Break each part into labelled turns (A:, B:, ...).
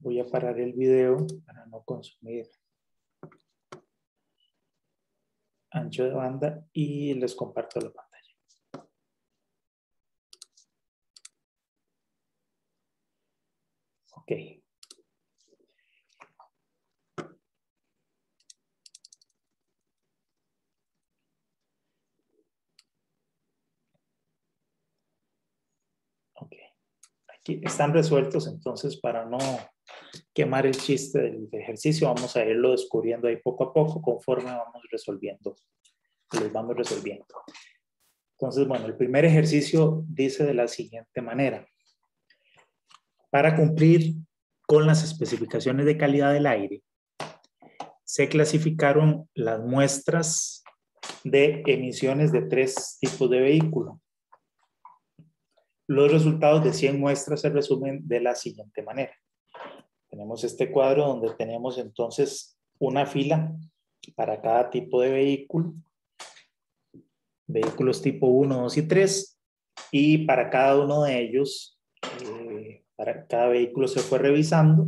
A: Voy a parar el video para no consumir ancho de banda y les comparto la pantalla. Ok. Ok. Aquí están resueltos, entonces para no quemar el chiste del ejercicio, vamos a irlo descubriendo ahí poco a poco conforme vamos resolviendo. Los vamos resolviendo. Entonces, bueno, el primer ejercicio dice de la siguiente manera. Para cumplir con las especificaciones de calidad del aire, se clasificaron las muestras de emisiones de 3 tipos de vehículo. Los resultados de 100 muestras se resumen de la siguiente manera. Tenemos este cuadro donde tenemos entonces una fila para cada tipo de vehículo. Vehículos tipo 1, 2 y 3. Y para cada uno de ellos, para cada vehículo se fue revisando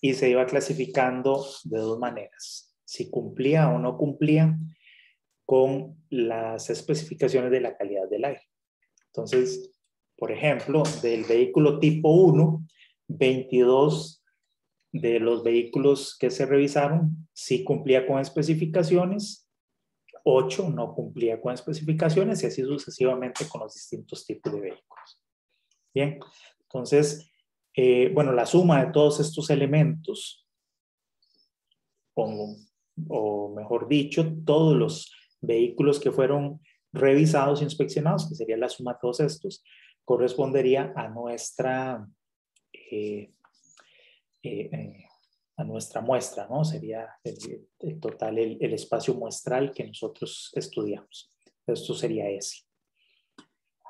A: y se iba clasificando de dos maneras. Si cumplía o no cumplía con las especificaciones de la calidad del aire. Entonces, por ejemplo, del vehículo tipo 1, 22 de los vehículos que se revisaron sí cumplía con especificaciones, 8 no cumplía con especificaciones y así sucesivamente con los distintos tipos de vehículos. Bien, entonces, bueno, la suma de todos estos elementos, o mejor dicho, todos los vehículos que fueron revisados e inspeccionados, que sería la suma de todos estos, correspondería a nuestra muestra, ¿no? Sería el total, el espacio muestral que nosotros estudiamos. Esto sería ese.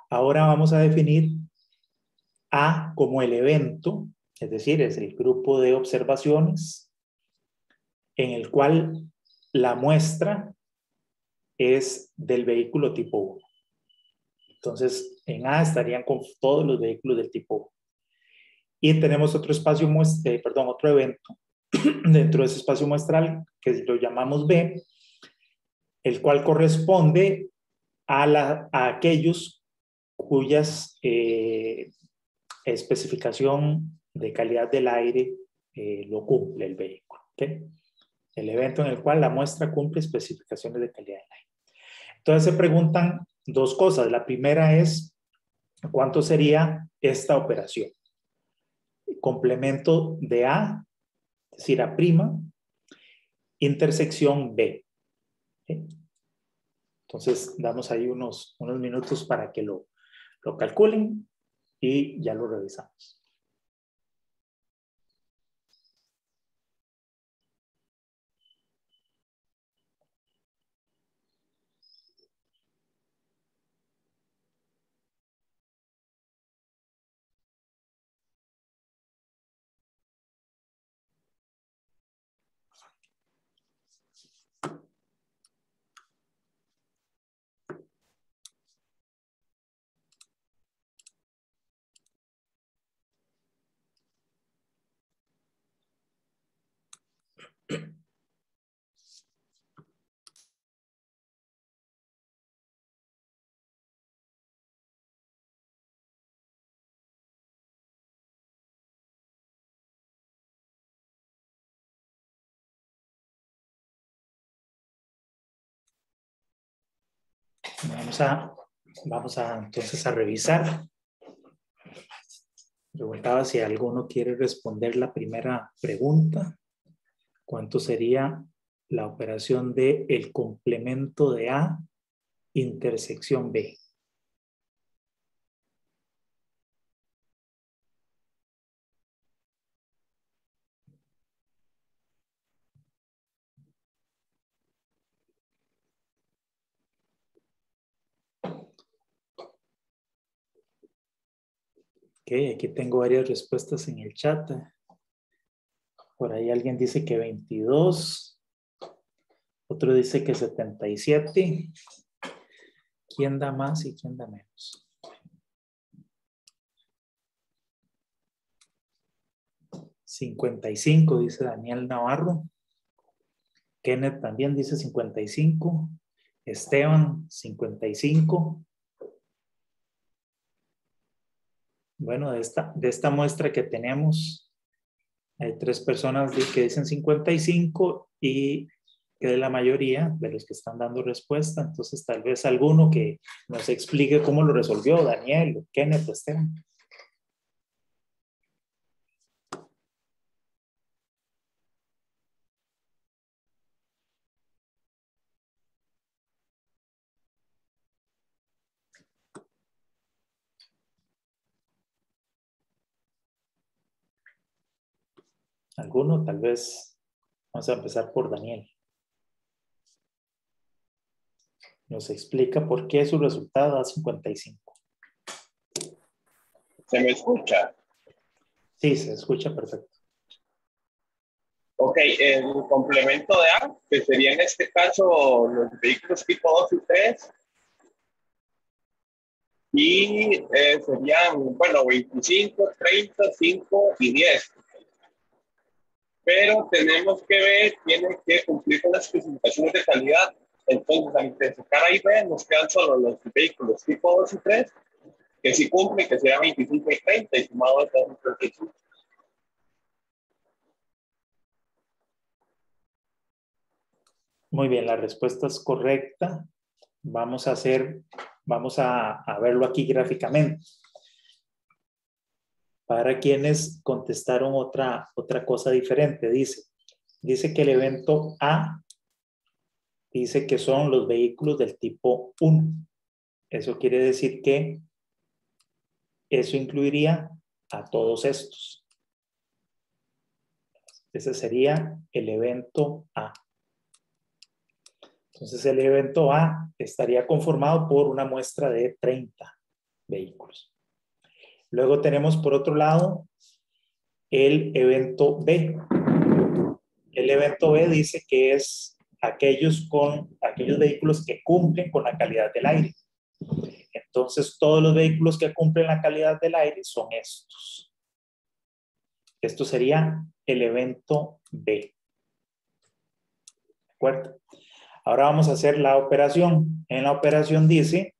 A: Ahora vamos a definir A como el evento, es decir, es el grupo de observaciones en el cual la muestra es del vehículo tipo 1. Entonces, en A estarían con todos los vehículos del tipo 1. Y tenemos otro espacio otro evento dentro de ese espacio muestral que lo llamamos B, el cual corresponde a aquellos cuyas especificación de calidad del aire lo cumple el vehículo. ¿Okay? El evento en el cual la muestra cumple especificaciones de calidad del aire. Entonces se preguntan dos cosas. La primera es, ¿cuánto sería esta operación? Complemento de A, es decir, A', intersección B. ¿Okay? Entonces damos ahí unos minutos para que lo calculen y ya lo revisamos. Vamos a entonces a revisar. Preguntaba si alguno quiere responder la primera pregunta. ¿Cuánto sería la operación de el complemento de A intersección B? Ok, aquí tengo varias respuestas en el chat. Por ahí alguien dice que 22. Otro dice que 77. ¿Quién da más y quién da menos? 55, dice Daniel Navarro. Kenneth también dice 55. Esteban, 55. Bueno, de esta muestra que tenemos, hay 3 personas que dicen 55 y que de la mayoría de los que están dando respuesta. Entonces, tal vez alguno que nos explique cómo lo resolvió, Daniel, Kenneth, Esteban. ¿Alguno? Tal vez vamos a empezar por Daniel. Nos explica por qué su resultado da 55.
B: ¿Se me escucha?
A: Sí, se escucha perfecto.
B: Ok, el complemento de A, que sería en este caso los vehículos tipo 2 y 3, y serían, bueno, 25, 30, 5 y 10. Pero tenemos que ver, tienen que cumplir con las especificaciones de calidad. Entonces, al identificar A y B, nos quedan solo los vehículos tipo 2 y 3, que sí cumplen, que serían 25 y 30, y sumado a estos 35.
A: Muy bien, la respuesta es correcta. Vamos a verlo aquí gráficamente. Para quienes contestaron otra cosa diferente, dice que el evento A dice que son los vehículos del tipo 1. Eso quiere decir que eso incluiría a todos estos. Ese sería el evento A. Entonces el evento A estaría conformado por una muestra de 30 vehículos. Luego tenemos por otro lado el evento B. El evento B dice que es aquellos vehículos que cumplen con la calidad del aire. Entonces todos los vehículos que cumplen la calidad del aire son estos. Esto sería el evento B. ¿De acuerdo? Ahora vamos a hacer la operación. En la operación dice,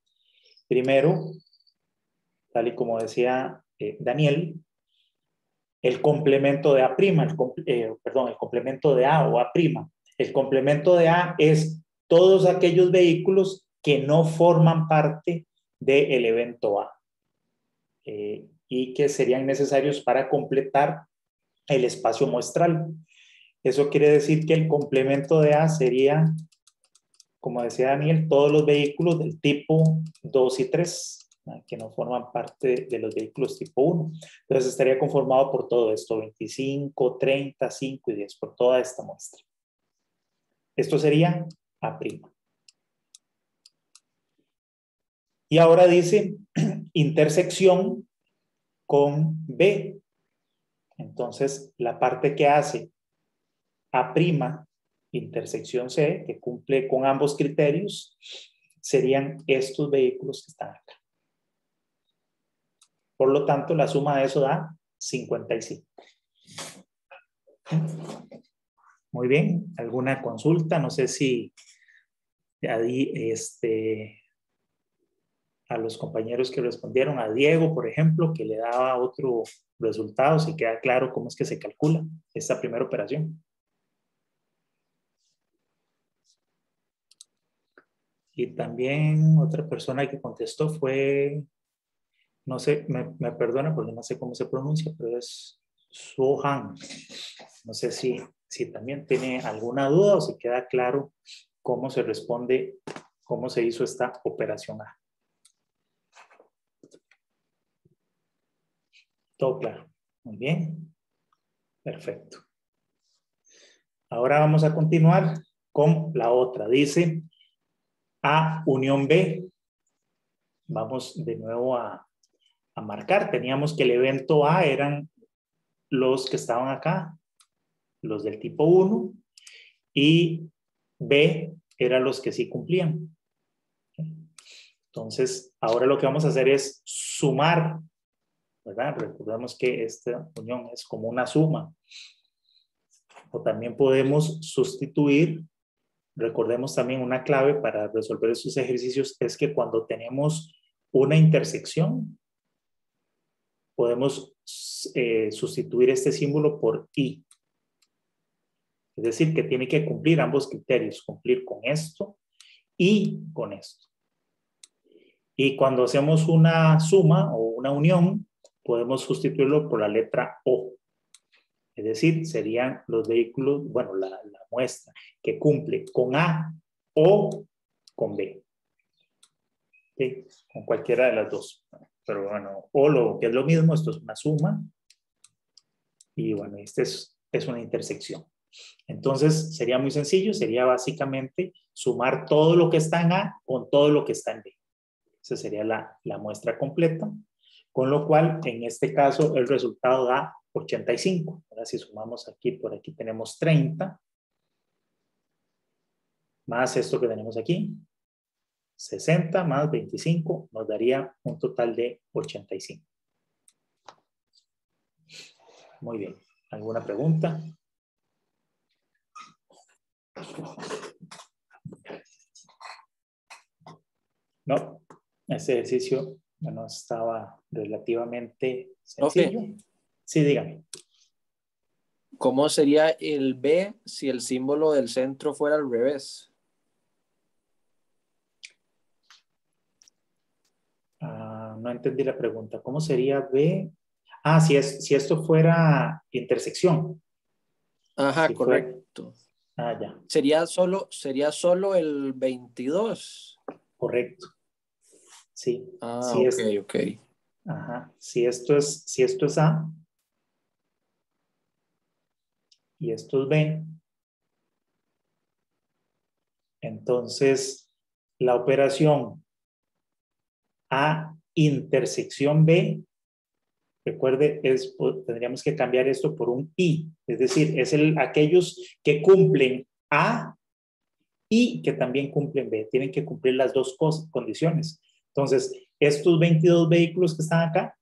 A: primero, tal y como decía Daniel, el complemento de A', el complemento de A o A'. El complemento de A es todos aquellos vehículos que no forman parte del evento A y que serían necesarios para completar el espacio muestral. Eso quiere decir que el complemento de A sería, como decía Daniel, todos los vehículos del tipo 2 y 3, que no forman parte de los vehículos tipo 1. Entonces estaría conformado por todo esto, 25, 30, 5 y 10, por toda esta muestra. Esto sería A'. Y ahora dice intersección con B. Entonces la parte que hace A', intersección C, que cumple con ambos criterios, serían estos vehículos que están acá. Por lo tanto, la suma de eso da 55. Muy bien. ¿Alguna consulta? No sé si a los compañeros que respondieron, a Diego, por ejemplo, que le daba otro resultado, si queda claro cómo es que se calcula esta primera operación. Y también otra persona que contestó fue, no sé, me perdona porque no sé cómo se pronuncia, pero es Suhan. No sé si también tiene alguna duda o si queda claro cómo se responde, cómo se hizo esta operación A. Todo claro. Muy bien. Perfecto. Ahora vamos a continuar con la otra. Dice A unión B. Vamos de nuevo a marcar. Teníamos que el evento A eran los que estaban acá, los del tipo 1, y B eran los que sí cumplían. Entonces, ahora lo que vamos a hacer es sumar ¿verdad? Recordemos que esta unión es como una suma. O también podemos sustituir. Recordemos también una clave para resolver estos ejercicios es que cuando tenemos una intersección, podemos sustituir este símbolo por y. Es decir, que tiene que cumplir ambos criterios, cumplir con esto y con esto. Y cuando hacemos una suma o una unión, podemos sustituirlo por la letra O. Es decir, serían los vehículos, bueno, la muestra que cumple con A o con B. ¿Sí? Con cualquiera de las dos. Pero bueno, o lo que es lo mismo, esto es una suma. Y bueno, este es una intersección. Entonces, sería muy sencillo, sería básicamente sumar todo lo que está en A con todo lo que está en B. Esa sería la muestra completa, con lo cual, en este caso, el resultado da 85. Ahora, si sumamos aquí, por aquí tenemos 30, más esto que tenemos aquí, 60 más 25, nos daría un total de 85. Muy bien. ¿Alguna pregunta? No, ese ejercicio no estaba relativamente sencillo.
C: Profe,
A: Sí, dígame.
C: ¿cómo sería el B si el símbolo del centro fuera al revés?
A: No entendí la pregunta. ¿Cómo sería B? Si esto fuera intersección.
C: Ajá,
A: Si
C: correcto.
A: ya.
C: Sería solo el 22.
A: Correcto. Sí.
C: Ah,
A: Si
C: ok, ok.
A: Ajá. Si esto es A y esto es B, entonces la operación A intersección B, recuerde, tendríamos que cambiar esto por un I, es decir, es aquellos que cumplen A y que también cumplen B. Tienen que cumplir las dos condiciones. Entonces, estos 22 vehículos que están acá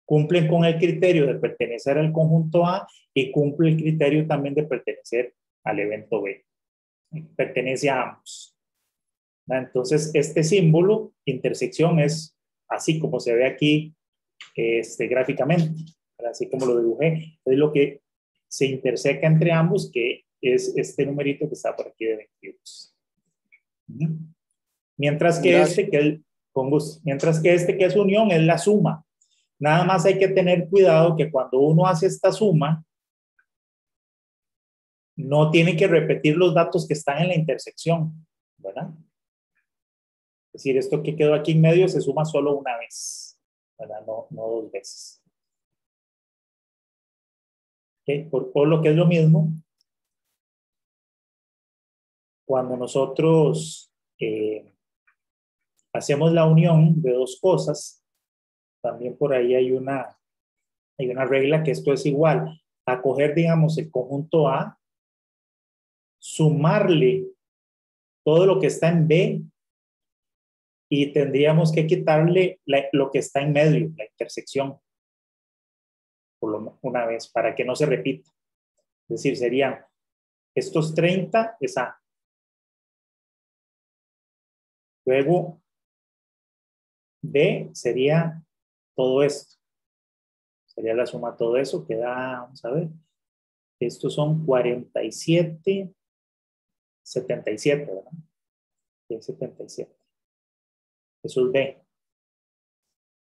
A: cumplen con el criterio de pertenecer al conjunto A y cumple el criterio también de pertenecer al evento B. Pertenece a ambos. Entonces, este símbolo, intersección, es así como se ve aquí gráficamente, así como lo dibujé. Es lo que se interseca entre ambos, que es este numerito que está por aquí de 22. Mientras que mientras que este que es unión es la suma. Nada más hay que tener cuidado que cuando uno hace esta suma, no tiene que repetir los datos que están en la intersección, ¿verdad? Es decir, esto que quedó aquí en medio se suma solo una vez, ¿verdad? No dos veces. ¿Okay? Por lo que es lo mismo, cuando nosotros hacemos la unión de dos cosas, también por ahí hay una regla que esto es igual a coger, digamos, el conjunto A, sumarle todo lo que está en B y tendríamos que quitarle lo que está en medio, la intersección, una vez, para que no se repita. Es decir, serían estos 30 es A. Luego, B sería todo esto. Sería la suma de todo eso, que da, vamos a ver, estos son 47, 77, ¿verdad? 77. Eso es B.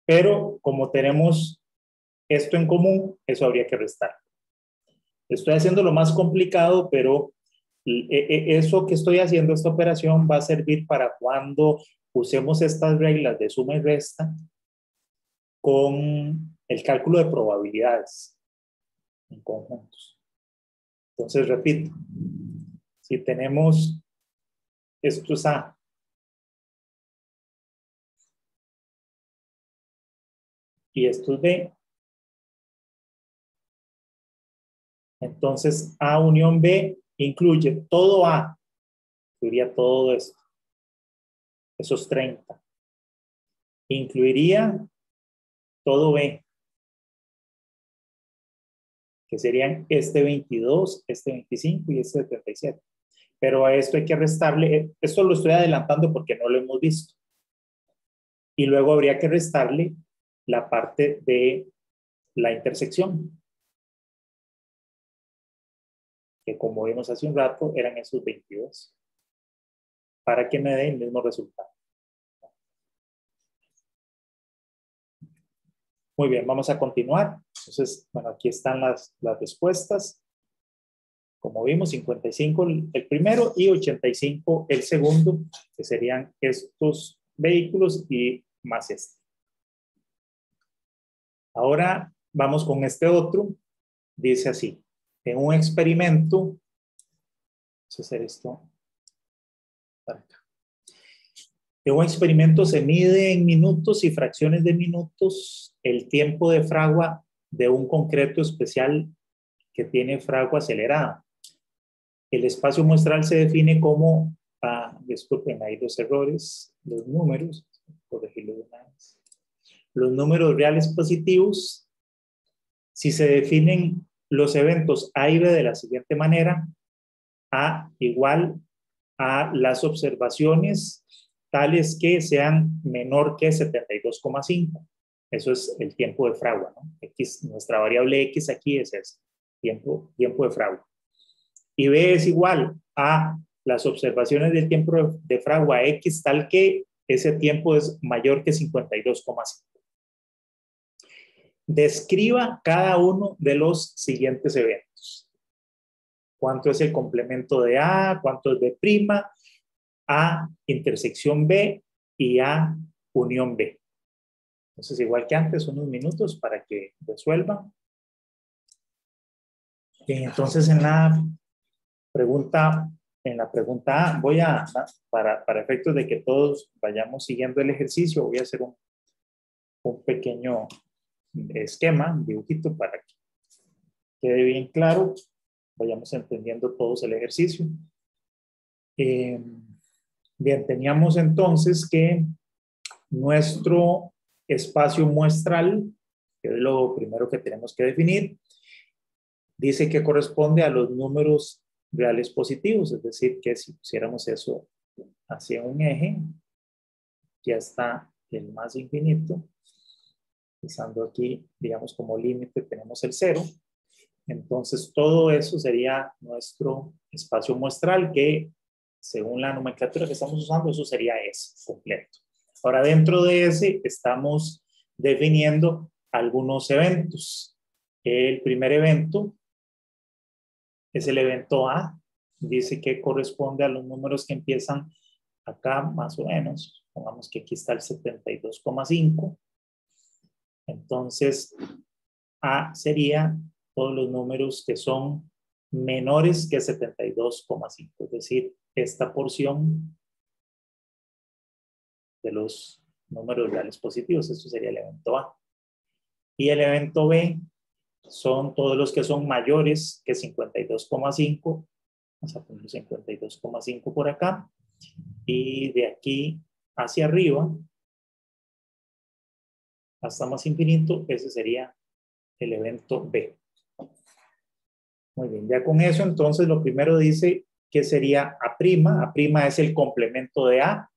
A: Pero como tenemos esto en común, eso habría que restar. Estoy haciendo lo más complicado, pero eso que estoy haciendo, esta operación, va a servir para cuando usemos estas reglas de suma y resta con el cálculo de probabilidades en conjuntos. Entonces, repito, si tenemos esto es A, y esto es B, entonces A unión B incluye todo A, incluiría todo esto, esos 30. Incluiría todo B, que serían este 22, este 25 y este 77. Pero a esto hay que restarle, esto lo estoy adelantando porque no lo hemos visto. Y luego habría que restarle la parte de la intersección, que como vimos hace un rato, eran esos 22, para que me dé el mismo resultado. Muy bien, vamos a continuar. Entonces, bueno, aquí están las respuestas. Como vimos, 55 el primero y 85 el segundo, que serían estos vehículos y más este. Ahora vamos con este otro. Dice así, en un experimento, vamos a hacer esto para acá. En un experimento se mide en minutos y fracciones de minutos el tiempo de fragua de un concreto especial que tiene fragua acelerada. El espacio muestral se define como, disculpen, hay dos errores, los números, corregirlo de una vez. Los números reales positivos, si se definen los eventos A y B de la siguiente manera, A igual a las observaciones tales que sean menor que 72,5. Eso es el tiempo de fragua, ¿no? X, nuestra variable X aquí es ese, tiempo de fragua. Y B es igual a las observaciones del tiempo de fragua X tal que ese tiempo es mayor que 52,5. Describa cada uno de los siguientes eventos. ¿Cuánto es el complemento de A? ¿Cuánto es B'? A intersección B y A unión B. Entonces, igual que antes, unos minutos para que resuelvan. Entonces, en la pregunta A, voy a, para efectos de que todos vayamos siguiendo el ejercicio, voy a hacer un pequeño esquema, un dibujito para que quede bien claro, vayamos entendiendo todos el ejercicio. Bien, teníamos entonces que nuestro espacio muestral, que es lo primero que tenemos que definir, dice que corresponde a los números reales positivos, es decir, que si pusiéramos eso hacia un eje, ya está el más infinito, usando aquí, digamos, como límite tenemos el 0, entonces todo eso sería nuestro espacio muestral que, según la nomenclatura que estamos usando, eso sería S completo. Ahora, dentro de ese estamos definiendo algunos eventos. El primer evento es el evento A. Dice que corresponde a los números que empiezan acá, más o menos. Pongamos que aquí está el 72,5. Entonces, A sería todos los números que son menores que 72,5. Es decir, esta porción de los números reales positivos. Esto sería el evento A. Y el evento B son todos los que son mayores que 52,5. Vamos a poner 52,5 por acá. Y de aquí hacia arriba, hasta más infinito, ese sería el evento B. Muy bien, ya con eso, entonces lo primero dice que sería A'. A' es el complemento de A,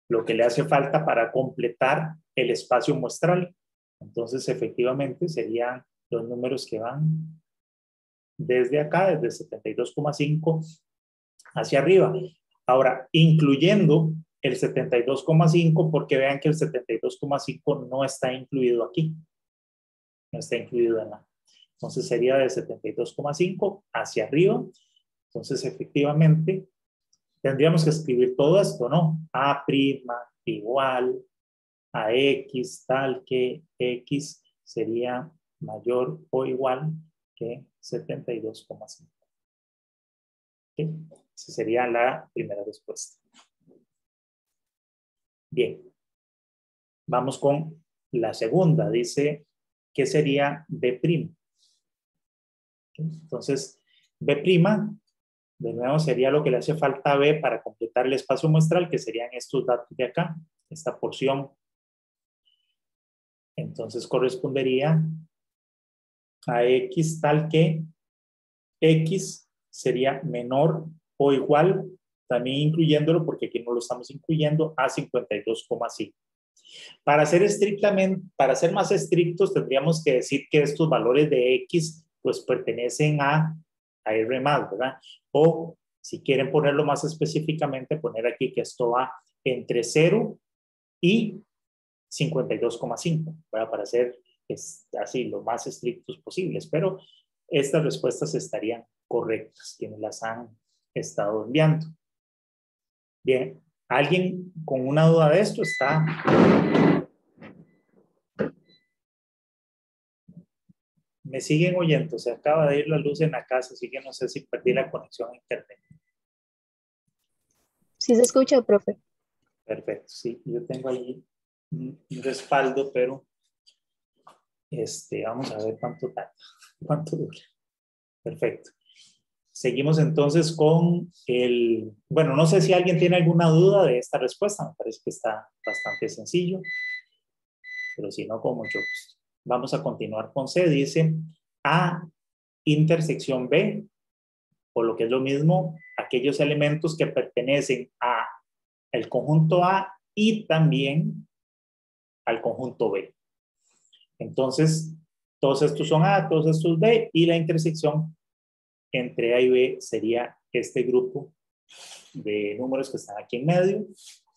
A: lo que le hace falta para completar el espacio muestral. Entonces, efectivamente, serían los números que van desde acá, desde 72,5 hacia arriba. Ahora, incluyendo el 72,5, porque vean que el 72,5 no está incluido aquí. No está incluido en la. Entonces, sería de 72,5 hacia arriba. Entonces, efectivamente, tendríamos que escribir todo esto, ¿no? A' igual a X tal que X sería mayor o igual que 72,5. ¿Okay? Esa sería la primera respuesta. Bien. Vamos con la segunda. Dice que sería B'. ¿Okay? Entonces, B', de nuevo, sería lo que le hace falta a B para completar el espacio muestral, que serían estos datos de acá, esta porción. Entonces correspondería a X tal que X sería menor o igual, también incluyéndolo, porque aquí no lo estamos incluyendo, a 52,5. Para ser más estrictos, tendríamos que decir que estos valores de X pues pertenecen a R más, ¿verdad? O si quieren ponerlo más específicamente, poner aquí que esto va entre 0 y 52,5, para ser así lo más estrictos posibles, pero estas respuestas estarían correctas, quienes las han estado enviando. Bien, ¿alguien con una duda de esto está? Me siguen oyendo, se acaba de ir la luz en la casa, así que no sé si perdí la conexión a internet.
D: Sí se escucha, profe.
A: Perfecto, sí, yo tengo ahí un respaldo, pero vamos a ver cuánto dura. Perfecto. Seguimos entonces con bueno, no sé si alguien tiene alguna duda de esta respuesta, me parece que está bastante sencillo, pero si no, con mucho gusto. Vamos a continuar con C, dice A intersección B, o lo que es lo mismo, aquellos elementos que pertenecen a el conjunto A y también al conjunto B. Entonces, todos estos son A, todos estos B, y la intersección entre A y B sería este grupo de números que están aquí en medio,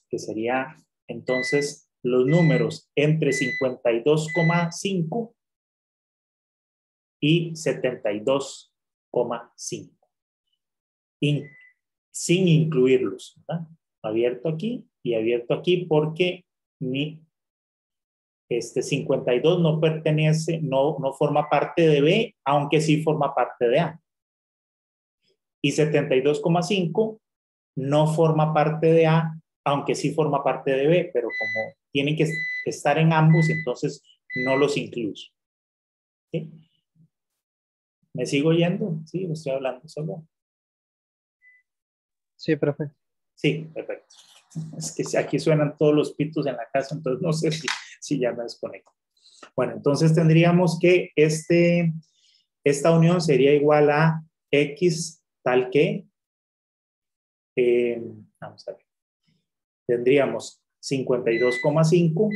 A: que sería entonces los números entre 52,5 y 72,5, sin incluirlos, ¿verdad? Abierto aquí y abierto aquí, porque 52 no pertenece, no forma parte de B, aunque sí forma parte de A. Y 72,5 no forma parte de A, aunque sí forma parte de B, pero como tienen que estar en ambos, entonces no los incluyo. ¿Sí? ¿Me sigo oyendo? Sí, me estoy hablando solo.
E: Sí, profe.
A: Sí, perfecto. Es que aquí suenan todos los pitos en la casa, entonces no sé si ya me desconecto. Bueno, entonces tendríamos que esta unión sería igual a X tal que, vamos a ver, tendríamos 52,5,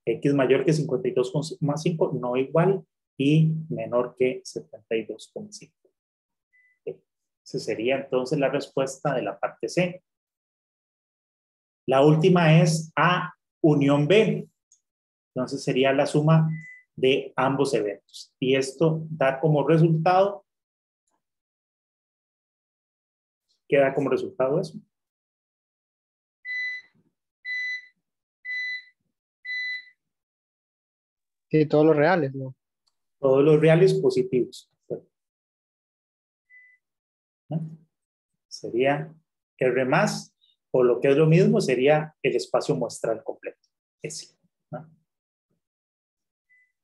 A: X mayor que 52,5, no igual, y menor que 72,5. Esa sería entonces la respuesta de la parte C. La última es A unión B. Entonces sería la suma de ambos eventos. Y esto da como resultado, ¿qué da como resultado eso?
E: Sí, todos los reales, ¿no?
A: Todos los reales positivos. ¿No? Sería R más, o lo que es lo mismo, sería el espacio muestral completo. Ese, ¿no?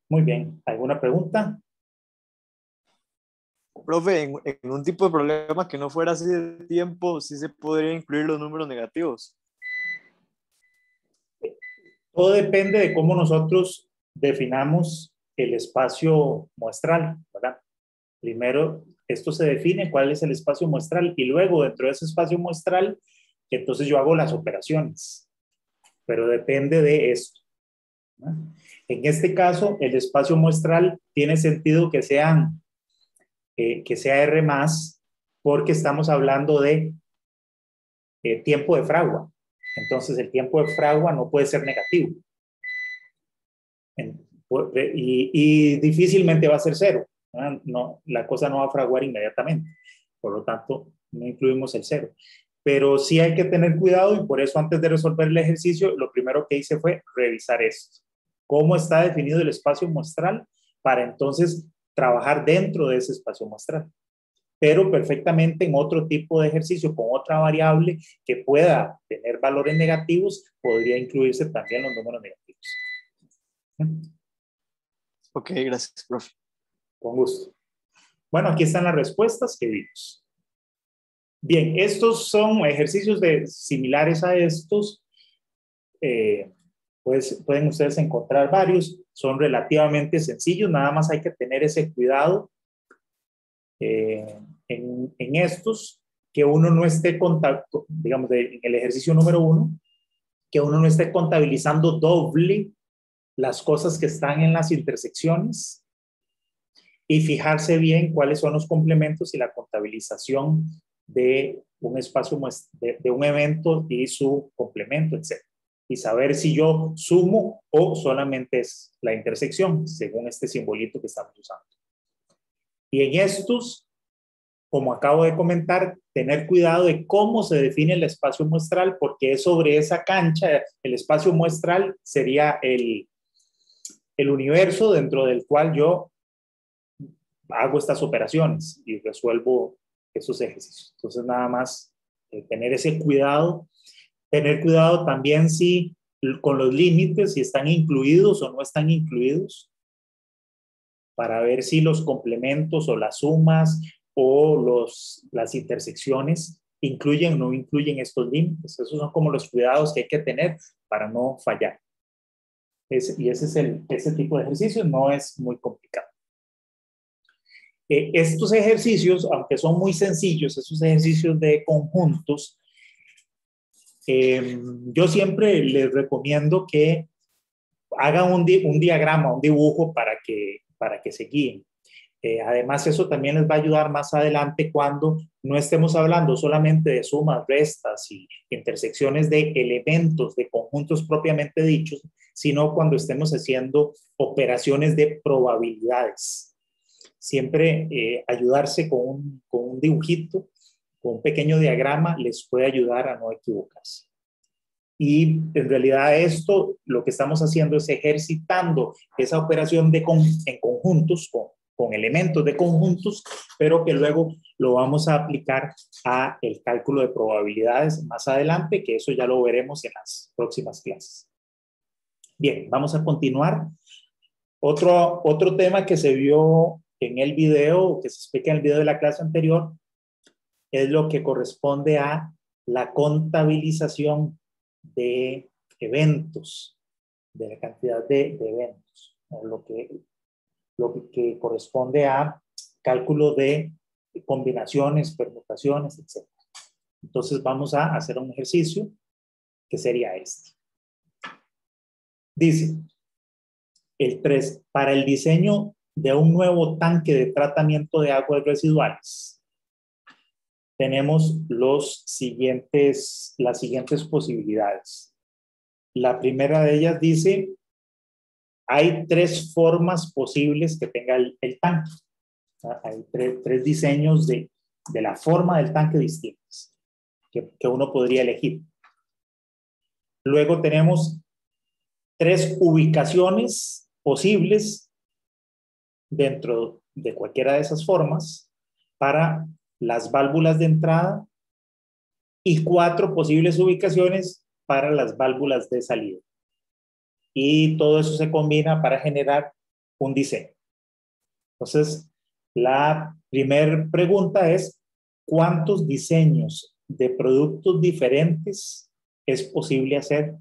A: Muy bien. ¿Alguna pregunta?
F: Profe, en un tipo de problema que no fuera así de tiempo, sí se podría incluir los números negativos.
A: Todo depende de cómo nosotros definamos el espacio muestral, ¿verdad? Primero, esto se define cuál es el espacio muestral y luego dentro de ese espacio muestral, entonces yo hago las operaciones, pero depende de esto, ¿no? En este caso, el espacio muestral tiene sentido que sea R más, porque estamos hablando de tiempo de fragua. Entonces, el tiempo de fragua no puede ser negativo. Y difícilmente va a ser cero. No, la cosa no va a fraguar inmediatamente. Por lo tanto, no incluimos el cero. Pero sí hay que tener cuidado y por eso antes de resolver el ejercicio, lo primero que hice fue revisar esto. ¿Cómo está definido el espacio muestral? Para entonces trabajar dentro de ese espacio muestral. Pero perfectamente en otro tipo de ejercicio con otra variable que pueda tener valores negativos, podría incluirse también los números negativos.
F: Ok, gracias, profe.
A: Con gusto. Bueno, aquí están las respuestas que vimos. Bien, estos son ejercicios similares a estos. Pues pueden ustedes encontrar varios, son relativamente sencillos, nada más hay que tener ese cuidado en estos, que uno no esté, digamos, en el ejercicio número 1, que uno no esté contabilizando doble las cosas que están en las intersecciones y fijarse bien cuáles son los complementos y la contabilización de un espacio, de un evento y su complemento, etc. Y saber si yo sumo o solamente es la intersección, según este simbolito que estamos usando. Y en estos, como acabo de comentar, tener cuidado de cómo se define el espacio muestral, porque es sobre esa cancha, el espacio muestral sería el universo dentro del cual yo hago estas operaciones y resuelvo esos ejercicios. Entonces, nada más tener ese cuidado. Tener cuidado también si con los límites, si están incluidos o no están incluidos, para ver si los complementos o las sumas o las intersecciones incluyen o no incluyen estos límites. Esos son como los cuidados que hay que tener para no fallar. Y ese es ese tipo de ejercicios, no es muy complicado. Estos ejercicios, aunque son muy sencillos, esos ejercicios de conjuntos, yo siempre les recomiendo que hagan un diagrama, un dibujo para que se guíen. Además, eso también les va a ayudar más adelante cuando no estemos hablando solamente de sumas, restas y intersecciones de elementos, de conjuntos propiamente dichos, sino cuando estemos haciendo operaciones de probabilidades. Siempre ayudarse con un dibujito, con un pequeño diagrama, les puede ayudar a no equivocarse. Y en realidad esto, lo que estamos haciendo es ejercitando esa operación en conjuntos, con elementos de conjuntos, pero que luego lo vamos a aplicar a el cálculo de probabilidades más adelante, que eso ya lo veremos en las próximas clases. Bien, vamos a continuar. Otro tema que se vio en el video, que se explica en el video de la clase anterior, es lo que corresponde a la contabilización de eventos, de la cantidad de eventos, lo que corresponde a cálculo de combinaciones, permutaciones, etc. Entonces vamos a hacer un ejercicio que sería este. Dice, el 3, para el diseño de un nuevo tanque de tratamiento de aguas residuales, tenemos las siguientes posibilidades. La primera de ellas dice, hay 3 formas posibles que tenga el tanque. Hay tres diseños de la forma del tanque distintos que uno podría elegir. Luego tenemos 3 ubicaciones posibles dentro de cualquiera de esas formas para las válvulas de entrada y 4 posibles ubicaciones para las válvulas de salida. Y todo eso se combina para generar un diseño. Entonces, la primera pregunta es, ¿cuántos diseños de productos diferentes es posible hacer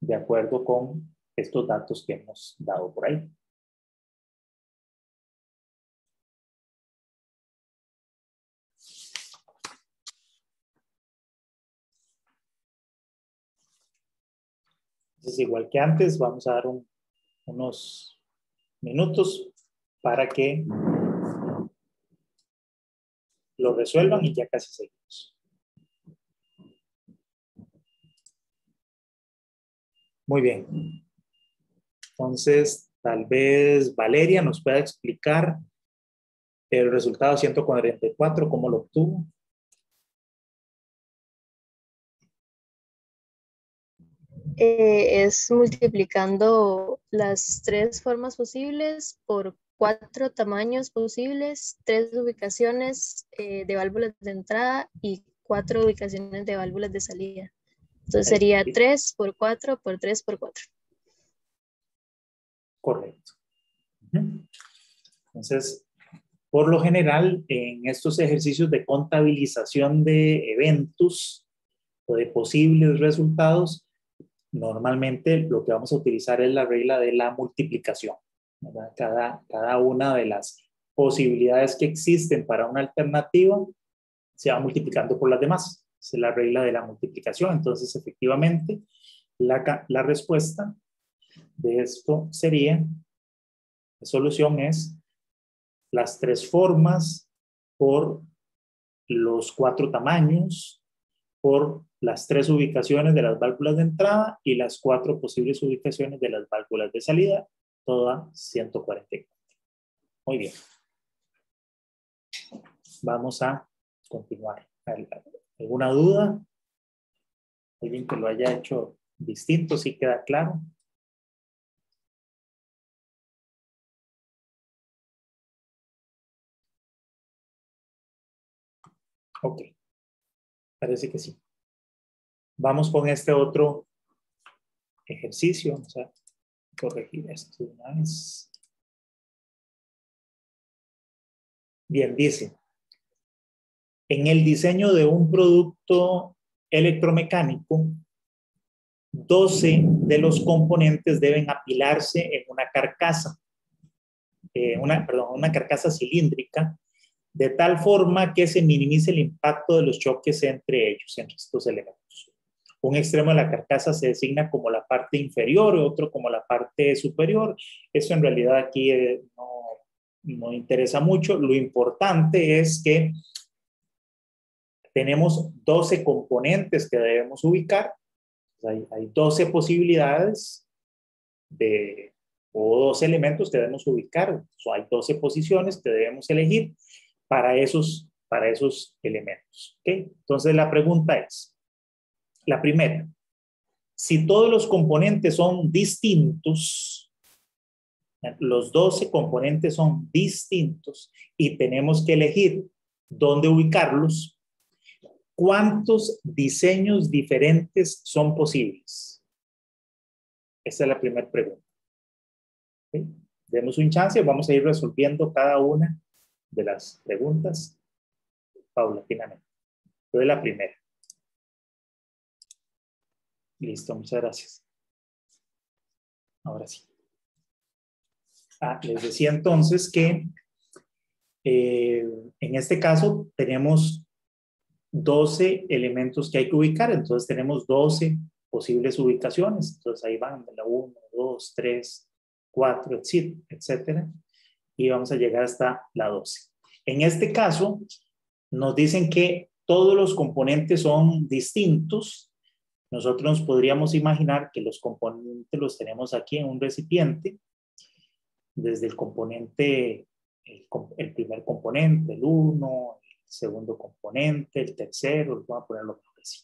A: de acuerdo con estos datos que hemos dado por ahí? Entonces, igual que antes, vamos a dar unos minutos para que lo resuelvan y ya casi seguimos. Muy bien. Entonces, tal vez Valeria nos pueda explicar el resultado 144, cómo lo obtuvo.
D: Es multiplicando las 3 formas posibles por 4 tamaños posibles, 3 ubicaciones de válvulas de entrada y 4 ubicaciones de válvulas de salida. Entonces sería 3 por 4 por 3 por 4.
A: Correcto. Entonces, por lo general, en estos ejercicios de contabilización de eventos o de posibles resultados, normalmente lo que vamos a utilizar es la regla de la multiplicación, ¿verdad? Cada una de las posibilidades que existen para una alternativa se va multiplicando por las demás. Esa es la regla de la multiplicación. Entonces, efectivamente, la respuesta de esto sería, la solución es las 3 formas por los 4 tamaños, por las 3 ubicaciones de las válvulas de entrada y las 4 posibles ubicaciones de las válvulas de salida, toda 144. Muy bien. Vamos a continuar. ¿Alguna duda? ¿Alguien que lo haya hecho distinto? ¿Sí queda claro? Ok. Parece que sí. Vamos con este otro ejercicio. Vamos a corregir esto de una vez. Bien, dice, en el diseño de un producto electromecánico, 12 de los componentes deben apilarse en una carcasa, una carcasa cilíndrica, de tal forma que se minimice el impacto de los choques entre ellos, entre estos elementos. Un extremo de la carcasa se designa como la parte inferior, otro como la parte superior. Eso en realidad aquí no interesa mucho. Lo importante es que tenemos 12 componentes que debemos ubicar. Hay 12 posibilidades o 12 elementos que debemos ubicar. Hay 12 posiciones que debemos elegir para esos elementos. ¿Okay? Entonces la pregunta es, la primera, si todos los componentes son distintos, los 12 componentes son distintos y tenemos que elegir dónde ubicarlos, ¿cuántos diseños diferentes son posibles? Esa es la primera pregunta. ¿Okay? Demos un chance, vamos a ir resolviendo cada una de las preguntas paulatinamente. Entonces la primera. Listo, muchas gracias. Ahora sí. Les decía entonces que en este caso tenemos 12 elementos que hay que ubicar, entonces tenemos 12 posibles ubicaciones, entonces ahí van de la 1, 2, 3, 4, etcétera, y vamos a llegar hasta la 12. En este caso, nos dicen que todos los componentes son distintos. Nosotros nos podríamos imaginar que los componentes los tenemos aquí en un recipiente, desde el componente, el primer componente, el 1, el segundo componente, el tercero, vamos a ponerlo por así.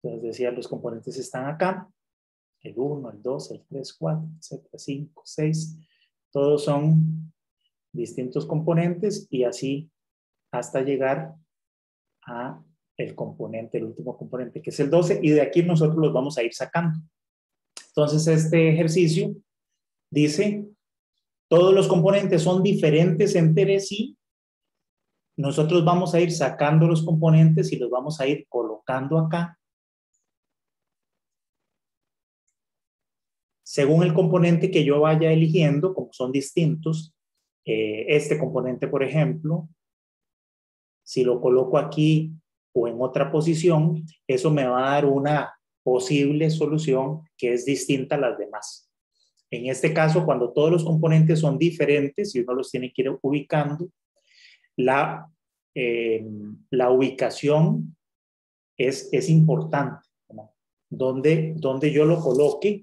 A: Entonces decía, los componentes están acá, el 1, el 2, el 3, 4, etcétera, 5, 6, todos son distintos componentes y así hasta llegar a el componente, el último componente, que es el 12, y de aquí nosotros los vamos a ir sacando. Entonces este ejercicio dice, todos los componentes son diferentes entre sí, nosotros vamos a ir sacando los componentes y los vamos a ir colocando acá. Según el componente que yo vaya eligiendo, como son distintos, este componente, por ejemplo, si lo coloco aquí o en otra posición, eso me va a dar una posible solución que es distinta a las demás. En este caso, cuando todos los componentes son diferentes y uno los tiene que ir ubicando, la ubicación es importante, ¿no? Donde yo lo coloque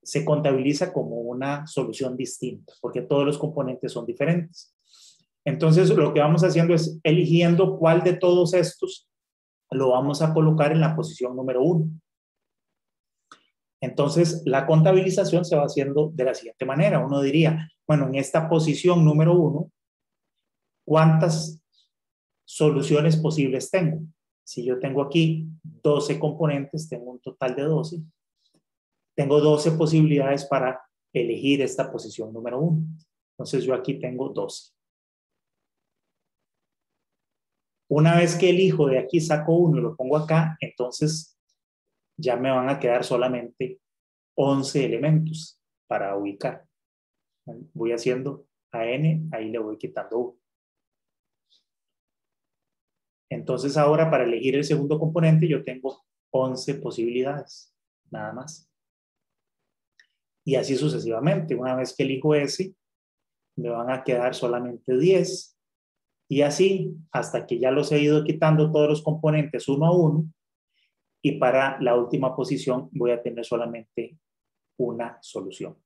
A: se contabiliza como una solución distinta, porque todos los componentes son diferentes. Entonces, lo que vamos haciendo es eligiendo cuál de todos estos lo vamos a colocar en la posición número 1. Entonces, la contabilización se va haciendo de la siguiente manera. Uno diría, bueno, en esta posición número 1, ¿cuántas soluciones posibles tengo? Si yo tengo aquí 12 componentes, tengo un total de 12. tengo 12 posibilidades para elegir esta posición número 1. Entonces yo aquí tengo 12. Una vez que elijo de aquí, saco 1 y lo pongo acá, entonces ya me van a quedar solamente 11 elementos para ubicar. Voy haciendo a n, ahí le voy quitando 1. Entonces ahora para elegir el segundo componente yo tengo 11 posibilidades, nada más. Y así sucesivamente. Una vez que elijo ese, me van a quedar solamente 10. Y así hasta que ya los he ido quitando todos los componentes uno a uno. Y para la última posición voy a tener solamente una solución.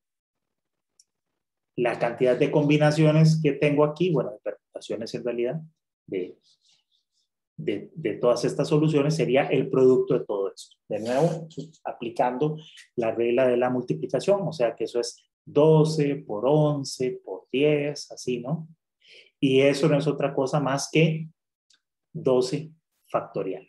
A: La cantidad de combinaciones que tengo aquí, bueno, de permutaciones en realidad, de todas estas soluciones sería el producto de todo esto. De nuevo, aplicando la regla de la multiplicación, o sea que eso es 12 por 11 por 10, así, ¿no? Y eso no es otra cosa más que 12 factorial.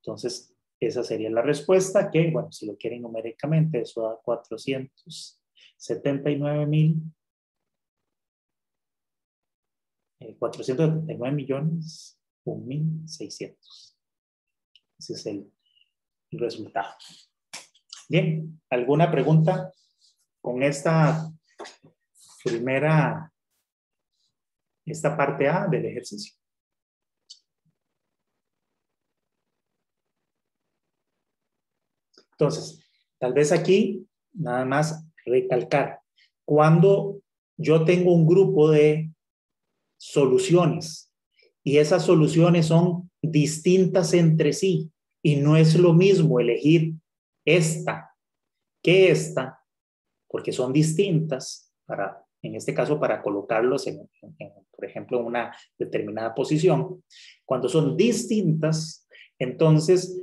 A: Entonces, esa sería la respuesta que, bueno, si lo quieren numéricamente, eso da 479.600. Ese es el resultado. Bien, ¿alguna pregunta con esta parte A del ejercicio? Entonces, tal vez aquí, nada más recalcar, cuando yo tengo un grupo de soluciones y esas soluciones son distintas entre sí y no es lo mismo elegir esta que esta, porque son distintas, en este caso para colocarlos por ejemplo, en una determinada posición. Cuando son distintas, entonces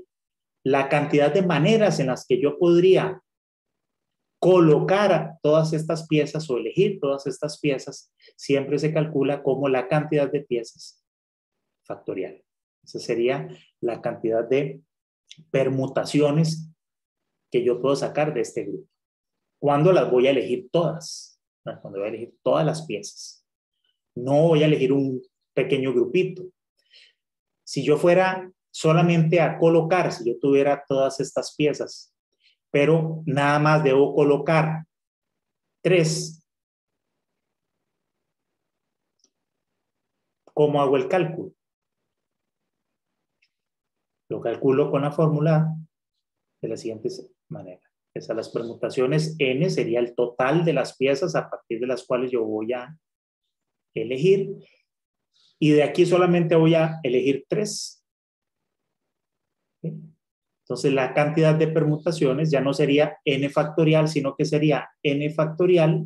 A: la cantidad de maneras en las que yo podría colocar todas estas piezas o elegir todas estas piezas siempre se calcula como la cantidad de piezas factorial. Esa sería la cantidad de permutaciones que yo puedo sacar de este grupo. ¿Cuándo las voy a elegir todas? Cuando voy a elegir todas las piezas. No voy a elegir un pequeño grupito. Si yo fuera solamente a colocar, si yo tuviera todas estas piezas, pero nada más debo colocar 3, ¿cómo hago el cálculo? Lo calculo con la fórmula de la siguiente manera. Esas las permutaciones n sería el total de las piezas a partir de las cuales yo voy a elegir. Y de aquí solamente voy a elegir 3. ¿Sí? Entonces la cantidad de permutaciones ya no sería n factorial, sino que sería n factorial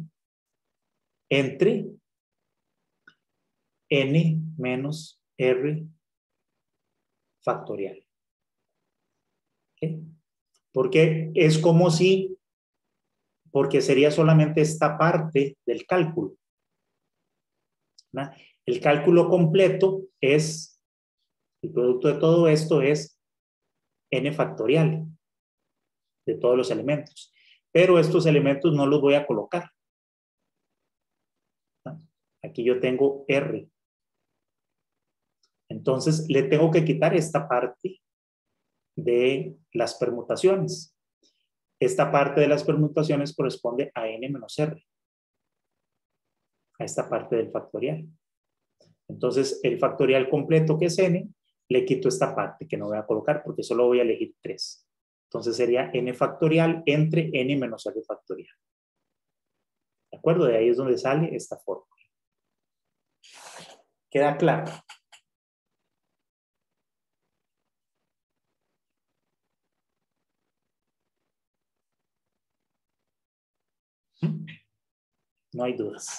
A: entre n menos r factorial. ¿Sí? Porque es como si, porque sería solamente esta parte del cálculo, ¿no? El cálculo completo es, el producto de todo esto es n factorial de todos los elementos. Pero estos elementos no los voy a colocar. ¿No? Aquí yo tengo r. Entonces le tengo que quitar esta parte de las permutaciones. Esta parte de las permutaciones corresponde a n menos r. A esta parte del factorial. Entonces el factorial completo, que es n, le quito esta parte que no voy a colocar porque solo voy a elegir 3. Entonces sería n factorial entre n menos r factorial. ¿De acuerdo? De ahí es donde sale esta fórmula. ¿Queda claro? No hay dudas.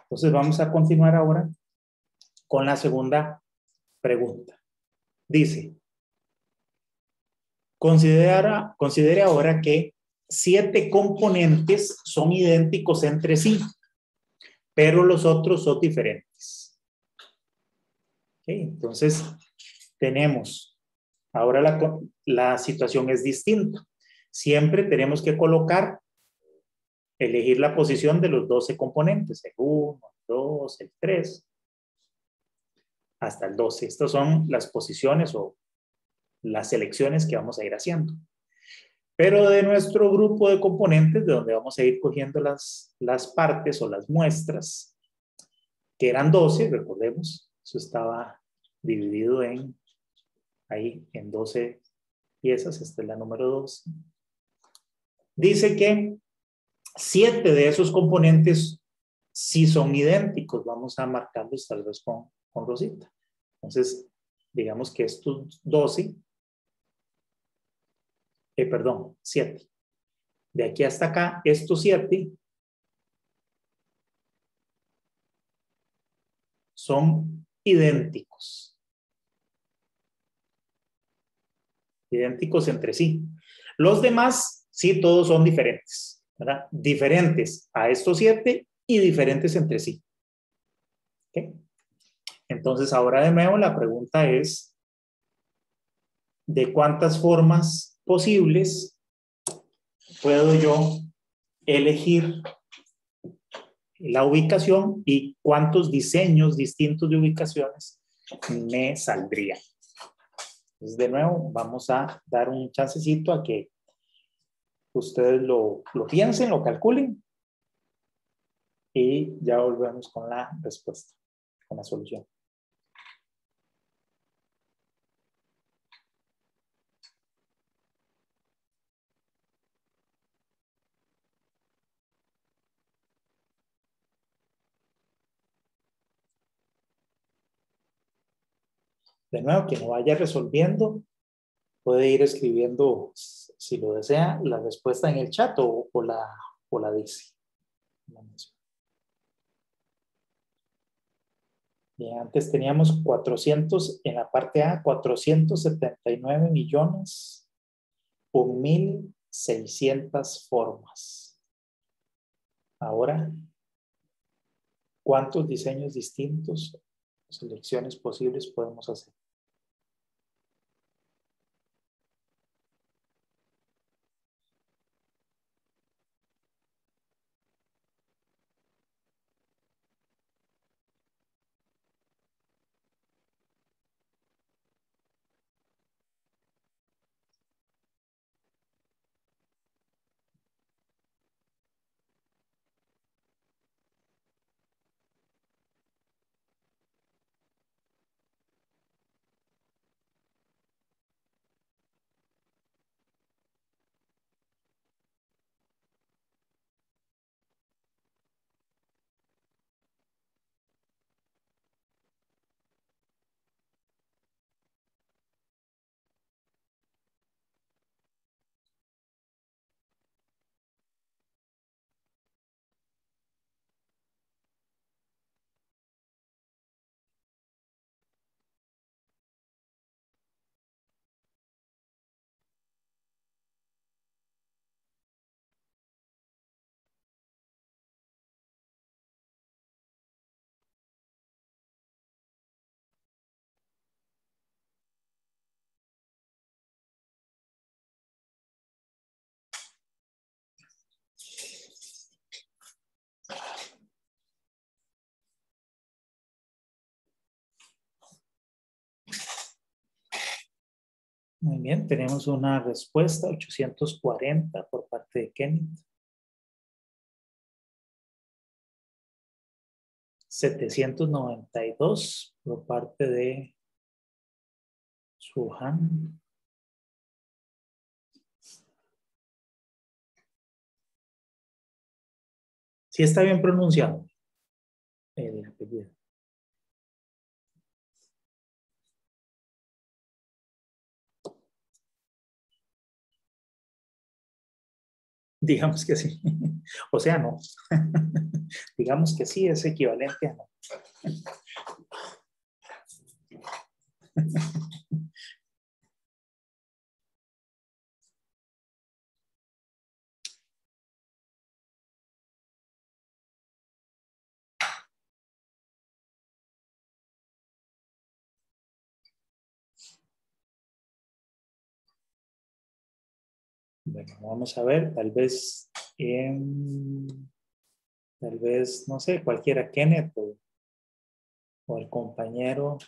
A: Entonces vamos a continuar ahora con la segunda pregunta. Dice, considere ahora que 7 componentes son idénticos entre sí, pero los otros son diferentes. ¿Okay? Entonces tenemos Ahora la situación es distinta. Siempre tenemos que elegir la posición de los 12 componentes, el 1, el 2, el 3, hasta el 12. Estas son las posiciones o las selecciones que vamos a ir haciendo. Pero de nuestro grupo de componentes, de donde vamos a ir cogiendo las partes o las muestras, que eran 12, recordemos, eso estaba dividido en 12 piezas, esta es la número 12. Dice que 7 de esos componentes sí son idénticos, vamos a marcarlos tal vez con rosita. Entonces, digamos que estos 12, 7. De aquí hasta acá, estos 7 son idénticos. Idénticos entre sí. Los demás, sí, todos son diferentes, ¿verdad? Diferentes a estos 7 y diferentes entre sí. ¿Okay? Entonces, ahora de nuevo la pregunta es, ¿de cuántas formas posibles puedo yo elegir la ubicación y cuántos diseños distintos de ubicaciones me saldrían? Entonces, de nuevo, vamos a dar un chancecito a que ustedes lo piensen, lo calculen y ya volvemos con la respuesta, con la solución. De nuevo, quien lo vaya resolviendo puede ir escribiendo, si lo desea, la respuesta en el chat o la dice. Bien, antes teníamos 400 en la parte A, 479 millones o 1,600 formas. Ahora, ¿cuántos diseños distintos, selecciones posibles podemos hacer? Muy bien, tenemos una respuesta, 840 por parte de Kenneth. 792 por parte de Suhan. Sí está bien pronunciado el apellido. Digamos que sí. O sea, no. Digamos que sí es equivalente a no. Bueno, vamos a ver, tal vez, no sé, cualquiera, Kenneth o el compañero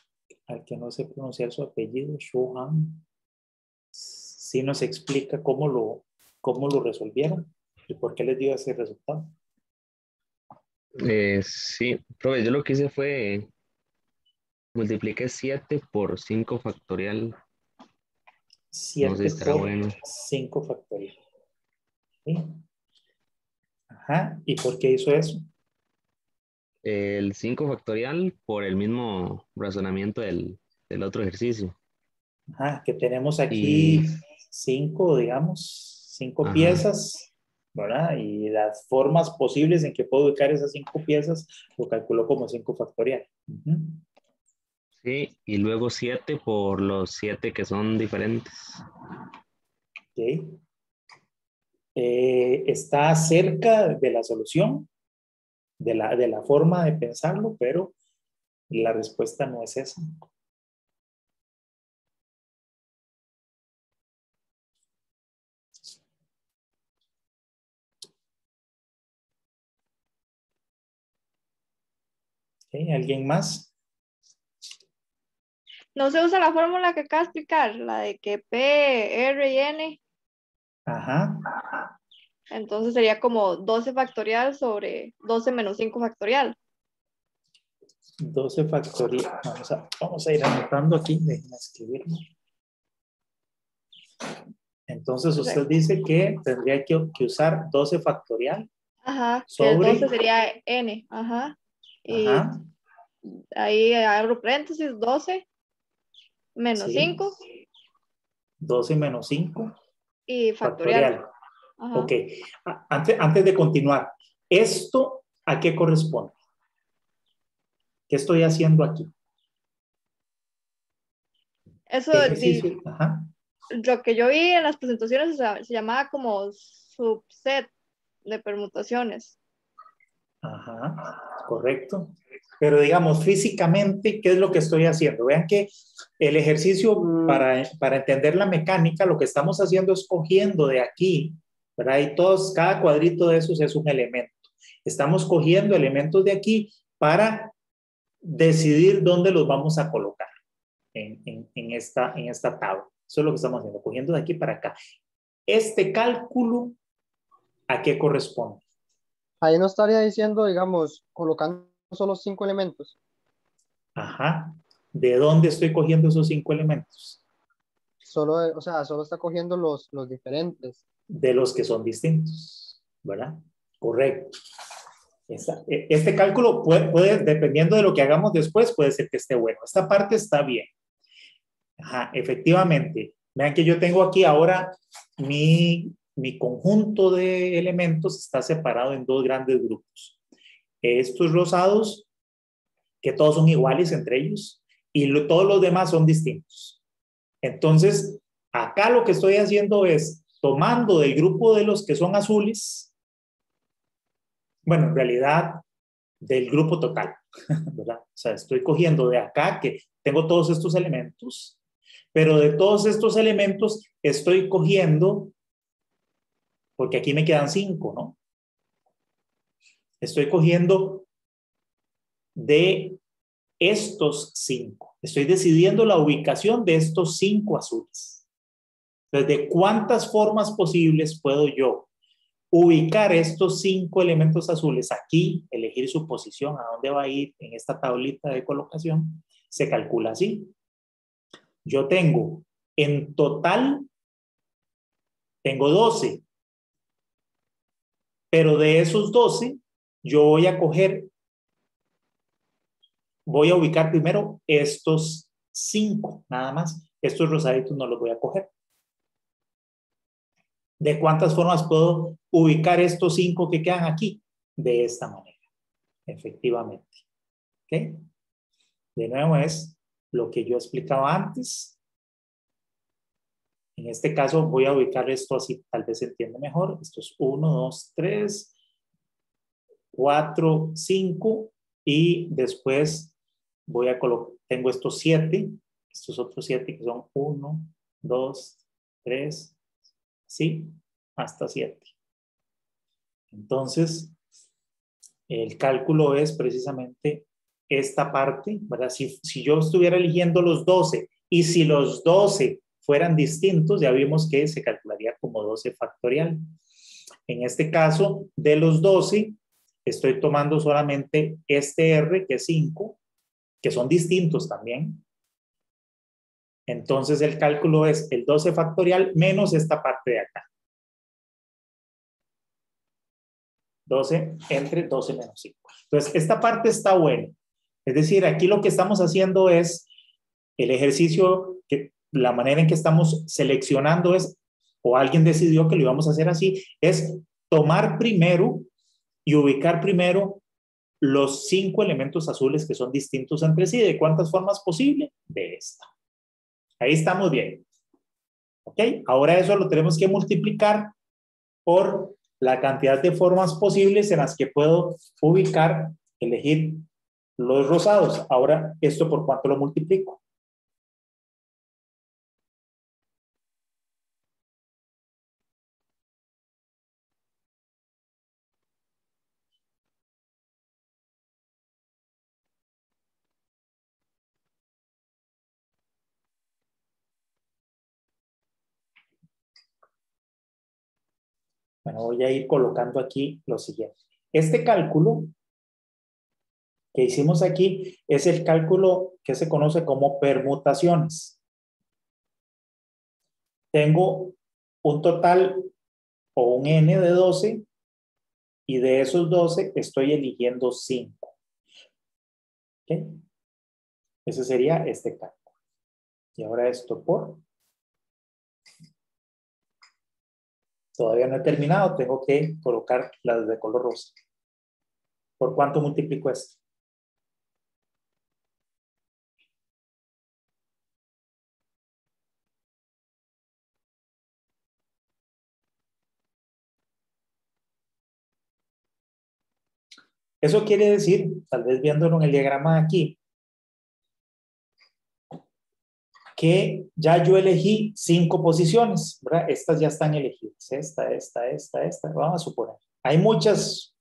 A: al que no sé pronunciar su apellido, Shohan, sí nos explica cómo lo resolvieron y por qué les dio ese resultado.
G: Sí, profe, yo lo que hice fue multipliqué 7 por 5 factorial. No sé si
A: 7
G: estará
A: por
G: bueno.
A: 5 factorial. ¿Sí? Ajá, ¿y por qué hizo eso?
G: El 5 factorial por el mismo razonamiento del otro ejercicio.
A: Ajá, que tenemos
G: Y,
A: aquí 5, digamos, 5
G: ajá,
A: piezas, ¿verdad? Y las formas posibles en que puedo ubicar esas 5 piezas lo calculo como 5 factorial. Ujú.
G: sí, y luego 7 por los 7 que son diferentes.
A: Ok. Está cerca de la solución, de la forma de pensarlo, pero la respuesta no es esa. Ok, ¿alguien más?
H: No se usa la fórmula que acaba de explicar, la de que P, R y N.
A: Ajá.
H: Entonces sería como 12 factorial sobre 12 menos 5 factorial.
A: 12 factorial. Vamos a ir anotando aquí, déjenme escribirlo. Entonces usted dice que tendría que usar 12 factorial
H: Ajá, que el 12
A: sobre,
H: sería N. Ajá. Y
A: ajá,
H: ahí abro paréntesis, 12 menos
A: sí,
H: 5
A: 12 menos 5
H: y factorial.
A: factorial.
H: Ajá.
A: Ok, antes de continuar, ¿esto a qué corresponde? ¿Qué estoy haciendo aquí?
H: Eso,
A: ¿Qué ejercicio? Ajá.
H: lo que yo vi en las presentaciones se llamaba como subset de permutaciones.
A: Ajá, correcto. Pero digamos, físicamente, ¿qué es lo que estoy haciendo? Vean que el ejercicio, para entender la mecánica, lo que estamos haciendo es cogiendo de aquí, ¿verdad? Y cada cuadrito de esos es un elemento. Estamos cogiendo elementos de aquí para decidir dónde los vamos a colocar en esta tabla. Eso es lo que estamos haciendo, cogiendo de aquí para acá. Este cálculo, ¿a qué corresponde?
E: Ahí no estaría diciendo, digamos, colocando solo 5 elementos.
A: Ajá. ¿De dónde estoy cogiendo esos 5 elementos?
E: Solo, o sea, solo está cogiendo los diferentes.
A: De los que son distintos, ¿verdad? Correcto. Este cálculo dependiendo de lo que hagamos después, puede ser que esté bueno. Esta parte está bien. Ajá, efectivamente. Vean que yo tengo aquí ahora mi conjunto de elementos está separado en 2 grandes grupos. Estos rosados, que todos son iguales entre ellos, y todos los demás son distintos. Entonces, acá lo que estoy haciendo es tomando del grupo de los que son azules, bueno, en realidad del grupo total, ¿verdad? O sea, estoy cogiendo de acá que tengo todos estos elementos, pero de todos estos elementos estoy cogiendo, porque aquí me quedan 5, ¿no? Estoy cogiendo de estos 5. Estoy decidiendo la ubicación de estos 5 azules. Entonces, ¿de cuántas formas posibles puedo yo ubicar estos 5 elementos azules aquí, elegir su posición, a dónde va a ir en esta tablita de colocación? Se calcula así. Yo tengo, en total, tengo 12, pero de esos 12, yo voy a ubicar primero estos 5, nada más. Estos rosaditos no los voy a coger. ¿De cuántas formas puedo ubicar estos 5 que quedan aquí? De esta manera, efectivamente. ¿Ok? De nuevo es lo que yo explicaba antes. En este caso voy a ubicar esto así, tal vez se entienda mejor. Esto es 1, 2, 3, 4, 5 y después voy a colocar, tengo estos 7, estos otros 7 que son 1, 2, 3, ¿sí? hasta 7. Entonces, el cálculo es precisamente esta parte, ¿verdad? Si yo estuviera eligiendo los 12 y si los 12 fueran distintos, ya vimos que se calcularía como 12 factorial. En este caso, de los 12, estoy tomando solamente este R, que es 5, que son distintos también. Entonces, el cálculo es el 12 factorial menos esta parte de acá. 12 entre 12 menos 5. Entonces, esta parte está buena. Es decir, aquí lo que estamos haciendo es el ejercicio, que la manera en que estamos seleccionando es, o alguien decidió que lo íbamos a hacer así, es tomar primero y ubicar primero los 5 elementos azules que son distintos entre sí. ¿De cuántas formas posible? De esta. Ahí estamos bien. ¿Ok? Ahora eso lo tenemos que multiplicar por la cantidad de formas posibles en las que puedo ubicar, elegir los rosados. Ahora, ¿esto por cuánto lo multiplico? Bueno, voy a ir colocando aquí lo siguiente. Este cálculo que hicimos aquí es el cálculo que se conoce como permutaciones. Tengo un total o un n de 12 y de esos 12 estoy eligiendo 5. ¿Okay? Ese sería este cálculo. Y ahora esto por... Todavía no he terminado, tengo que colocar las de color rosa. ¿Por cuánto multiplico esto? Eso quiere decir, tal vez viéndolo en el diagrama de aquí, que ya yo elegí 5 posiciones, ¿verdad? Estas ya están elegidas. Esta. Vamos a suponer. Hay muchas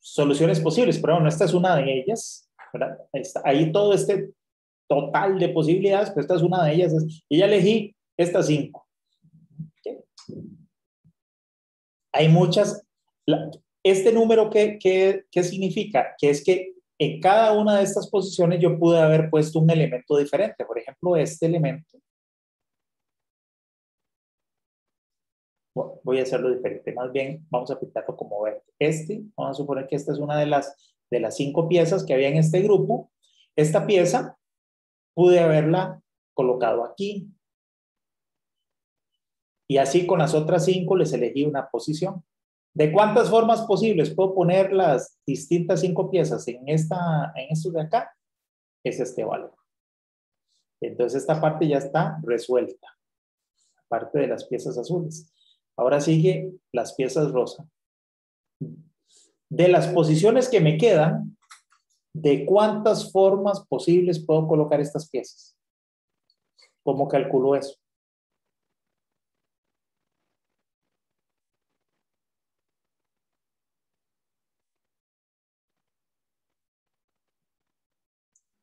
A: soluciones posibles, pero bueno, esta es una de ellas, ¿verdad? Ahí todo este total de posibilidades, pero esta es una de ellas. Y ya elegí estas 5. ¿Okay? Hay muchas. Este número, ¿qué significa? Que es que en cada una de estas posiciones yo pude haber puesto un elemento diferente. Por ejemplo, este elemento. Bueno, voy a hacerlo diferente. Más bien, vamos a pintarlo como verde. Vamos a suponer que esta es una de las 5 piezas que había en este grupo. Esta pieza pude haberla colocado aquí. Y así con las otras 5 les elegí una posición. ¿De cuántas formas posibles puedo poner las distintas 5 piezas en esto de acá? Es este valor. Entonces esta parte ya está resuelta. Parte de las piezas azules. Ahora sigue las piezas rosa. De las posiciones que me quedan, ¿de cuántas formas posibles puedo colocar estas piezas? ¿Cómo calculo eso?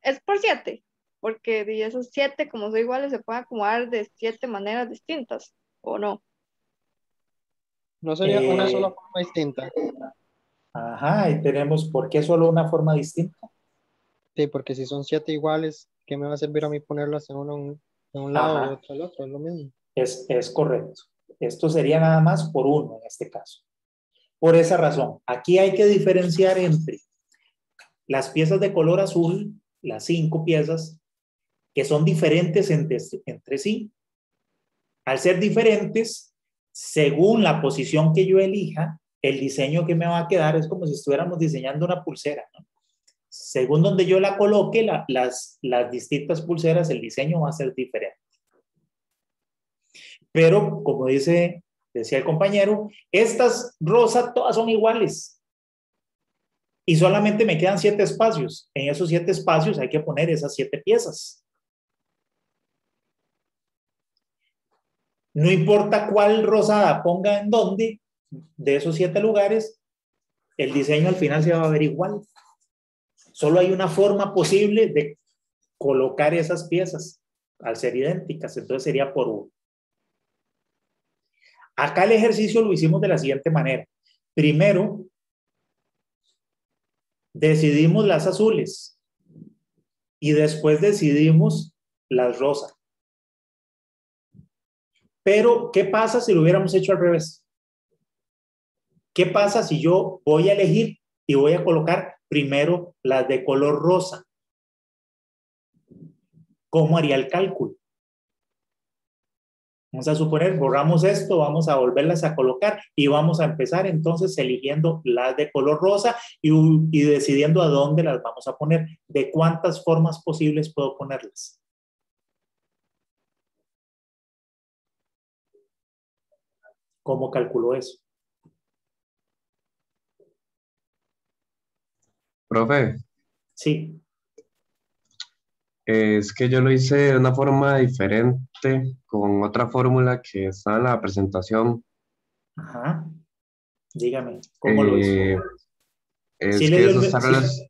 H: Es por 7, porque de esos 7, como son iguales, se pueden acomodar de 7 maneras distintas, ¿o no?
E: No sería una sola forma distinta.
A: Ajá, ahí tenemos, ¿por qué solo una forma distinta?
E: Sí, porque si son 7 iguales, ¿qué me va a servir a mí ponerlas en uno en un lado y otro en el otro? Es lo mismo.
A: Es correcto. Esto sería nada más por 1 en este caso. Por esa razón, aquí hay que diferenciar entre las piezas de color azul, las 5 piezas, que son diferentes entre sí. Al ser diferentes, según la posición que yo elija, el diseño que me va a quedar es como si estuviéramos diseñando una pulsera, ¿no? Según donde yo la coloque, las distintas pulseras, el diseño va a ser diferente. Pero, como decía el compañero, estas rosas todas son iguales. Y solamente me quedan 7 espacios. En esos 7 espacios hay que poner esas 7 piezas. No importa cuál rosada ponga en dónde, de esos 7 lugares, el diseño al final se va a ver igual. Solo hay una forma posible de colocar esas piezas al ser idénticas, entonces sería por 1. Acá el ejercicio lo hicimos de la siguiente manera. Primero, decidimos las azules y después decidimos las rosas. Pero, ¿qué pasa si lo hubiéramos hecho al revés? ¿Qué pasa si yo voy a elegir y voy a colocar primero las de color rosa? ¿Cómo haría el cálculo? Vamos a suponer, borramos esto, vamos a volverlas a colocar y vamos a empezar entonces eligiendo las de color rosa y decidiendo a dónde las vamos a poner. ¿De cuántas formas posibles puedo ponerlas? ¿Cómo calculo eso?
I: Profe,
A: Sí.
I: es que yo lo hice de una forma diferente, con otra fórmula que está en la presentación.
A: Ajá. Dígame, ¿cómo lo hizo? ¿Sí
I: Es
A: le
I: que
A: dio
I: esos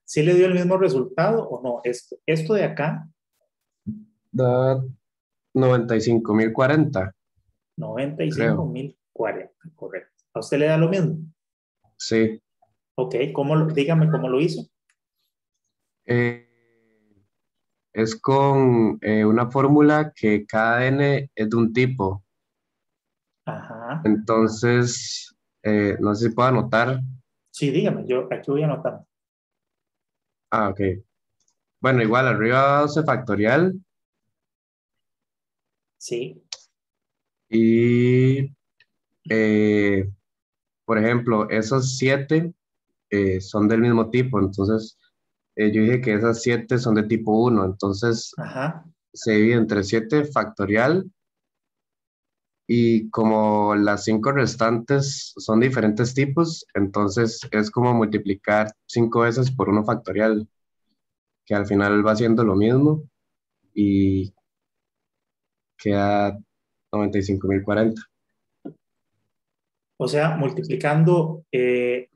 A: ¿sí le dio el mismo resultado o no? Esto de acá,
I: da 95.040, creo.
A: 95.040, correcto. ¿A usted le da lo mismo?
I: Sí.
A: Ok, dígame cómo lo hizo.
I: Eh, es con una fórmula que cada n es de un tipo.
A: Ajá.
I: Entonces, no sé si puedo anotar.
A: Sí, dígame, yo aquí voy anotando.
I: Ah, ok. Bueno, igual arriba 12 factorial
A: Sí.
I: y, por ejemplo, esos 7 son del mismo tipo. Entonces, yo dije que esas 7 son de tipo 1. Entonces,
A: Ajá.
I: se divide entre 7 factorial y como las 5 restantes son diferentes tipos, entonces es como multiplicar 5 veces por 1 factorial, que al final va siendo lo mismo y queda 95.040.
A: O sea, multiplicando,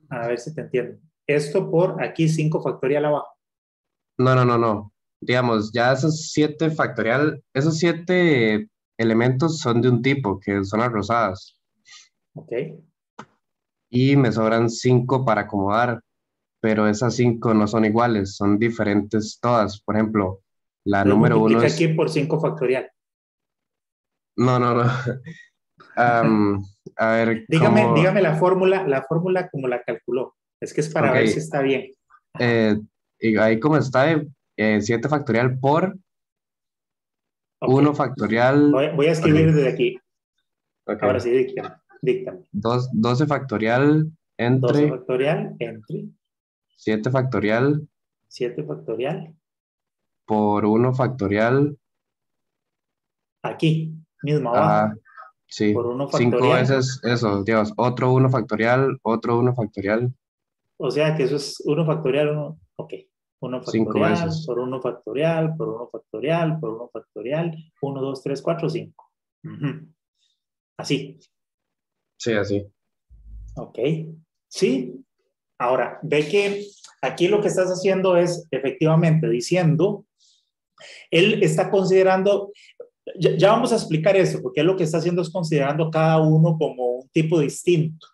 A: a ver si te entiendo. Esto por aquí 5 factorial abajo.
I: No, no, no, no. Digamos, ya esos 7 factorial, esos 7 elementos son de un tipo, que son las rosadas.
A: Ok.
I: Y me sobran 5 para acomodar, pero esas 5 no son iguales, son diferentes todas. Por ejemplo, la
A: Entonces
I: número 1
A: multiplica aquí
I: es...
A: por 5 factorial.
I: No, no, no. A ver,
A: Dígame la fórmula como la calculó. Es que es para
I: ok,
A: ver si está bien.
I: y ahí como está, 7 factorial por
A: Ok.
I: 1 factorial,
A: Voy a
I: ok,
A: escribir desde aquí.
I: ok,
A: Ahora sí, díctame.
I: 12 factorial
A: 12
I: entre
A: factorial entre
I: 7 factorial
A: 7 factorial.
I: por 1 factorial,
A: Aquí, mismo
I: ajá,
A: abajo.
I: sí,
A: Por 1
I: 5
A: factorial.
I: veces eso, Dios, otro 1 factorial, otro 1 factorial,
A: O sea que eso es 1 factorial, 1. Ok. 1
I: 5
A: factorial,
I: veces.
A: por 1 factorial, por 1 factorial, por 1 factorial. 1, 2, 3, 4, 5. Así.
I: Sí, así.
A: Ok. Sí. Ahora, ve que aquí lo que estás haciendo es efectivamente diciendo, él está considerando, ya vamos a explicar eso, porque él lo que está haciendo es considerando cada uno como un tipo distinto.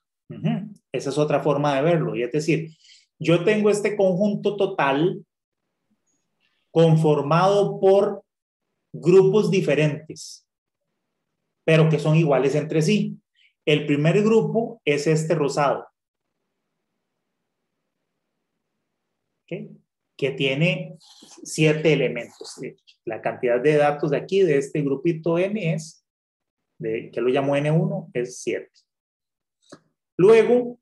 A: Esa es otra forma de verlo. Y es decir, yo tengo este conjunto total conformado por grupos diferentes, pero que son iguales entre sí. El primer grupo es este rosado, ¿okay? Que tiene 7 elementos. La cantidad de datos de aquí, de este grupito N, es, que lo llamo N1, es 7. Luego,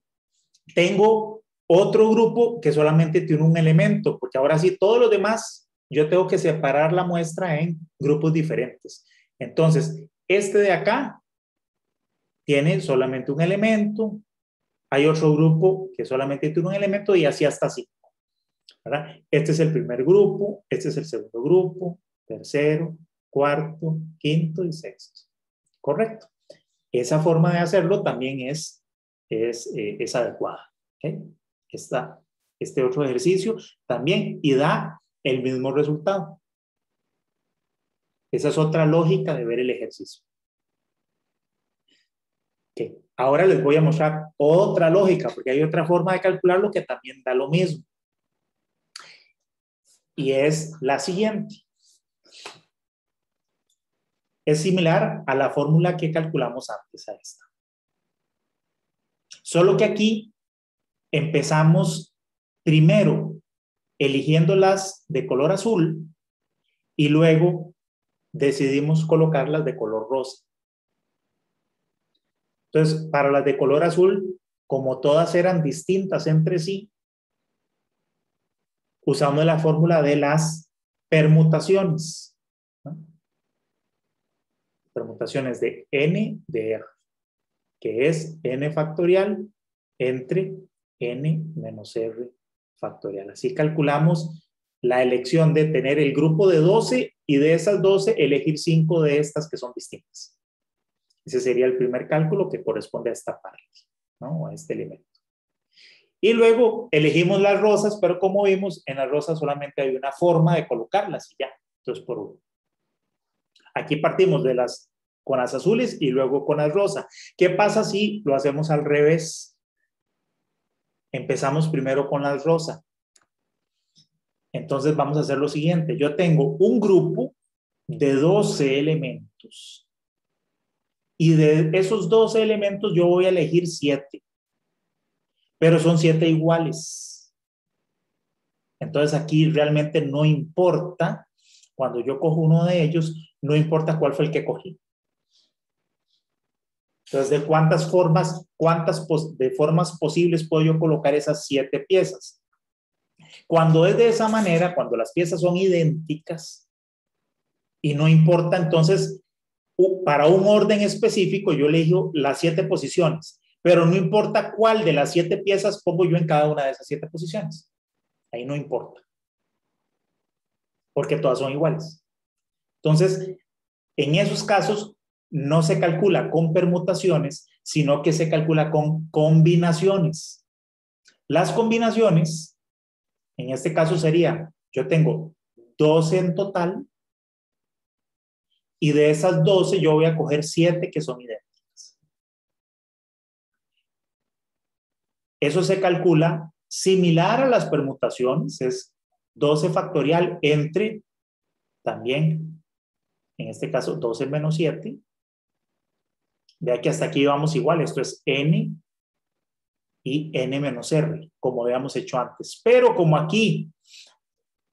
A: tengo otro grupo que solamente tiene un elemento, porque ahora sí, todos los demás, yo tengo que separar la muestra en grupos diferentes. Entonces, este de acá tiene solamente un elemento, hay otro grupo que solamente tiene un elemento y así hasta 5. ¿Verdad? Este es el primer grupo, este es el segundo grupo, tercero, cuarto, quinto y sexto. Correcto. Esa forma de hacerlo también es adecuada. ¿Okay? Este otro ejercicio también y da el mismo resultado. Esa es otra lógica de ver el ejercicio. Okay. Ahora les voy a mostrar otra lógica, porque hay otra forma de calcularlo que también da lo mismo. Y es la siguiente. Es similar a la fórmula que calculamos antes a esta. Solo que aquí empezamos primero eligiéndolas de color azul y luego decidimos colocarlas de color rosa. Entonces, para las de color azul, como todas eran distintas entre sí, usamos la fórmula de las permutaciones, ¿no? Permutaciones de n de r, que es n factorial entre n menos r factorial. Así calculamos la elección de tener el grupo de 12 y de esas 12 elegir 5 de estas que son distintas. Ese sería el primer cálculo que corresponde a esta parte, ¿no? A este elemento. Y luego elegimos las rosas, pero como vimos, en las rosas solamente hay una forma de colocarlas y ya. Entonces, por uno. Aquí partimos con las azules y luego con las rosas. ¿Qué pasa si lo hacemos al revés? Empezamos primero con las rosas. Entonces vamos a hacer lo siguiente. Yo tengo un grupo de 12 elementos. Y de esos 12 elementos yo voy a elegir 7. Pero son 7 iguales. Entonces aquí realmente no importa, cuando yo cojo uno de ellos, no importa cuál fue el que cogí. Entonces, ¿de cuántas formas posibles puedo yo colocar esas 7 piezas? Cuando es de esa manera, cuando las piezas son idénticas, y no importa, entonces, para un orden específico, yo elijo las 7 posiciones, pero no importa cuál de las 7 piezas pongo yo en cada una de esas 7 posiciones. Ahí no importa, porque todas son iguales. Entonces, en esos casos, no se calcula con permutaciones, sino que se calcula con combinaciones. Las combinaciones, en este caso sería, yo tengo 12 en total, y de esas 12 yo voy a coger 7 que son idénticas. Eso se calcula similar a las permutaciones, es 12 factorial entre, también, en este caso, 12 menos 7. Vea que hasta aquí vamos igual, esto es n y n menos r, como habíamos hecho antes. Pero como aquí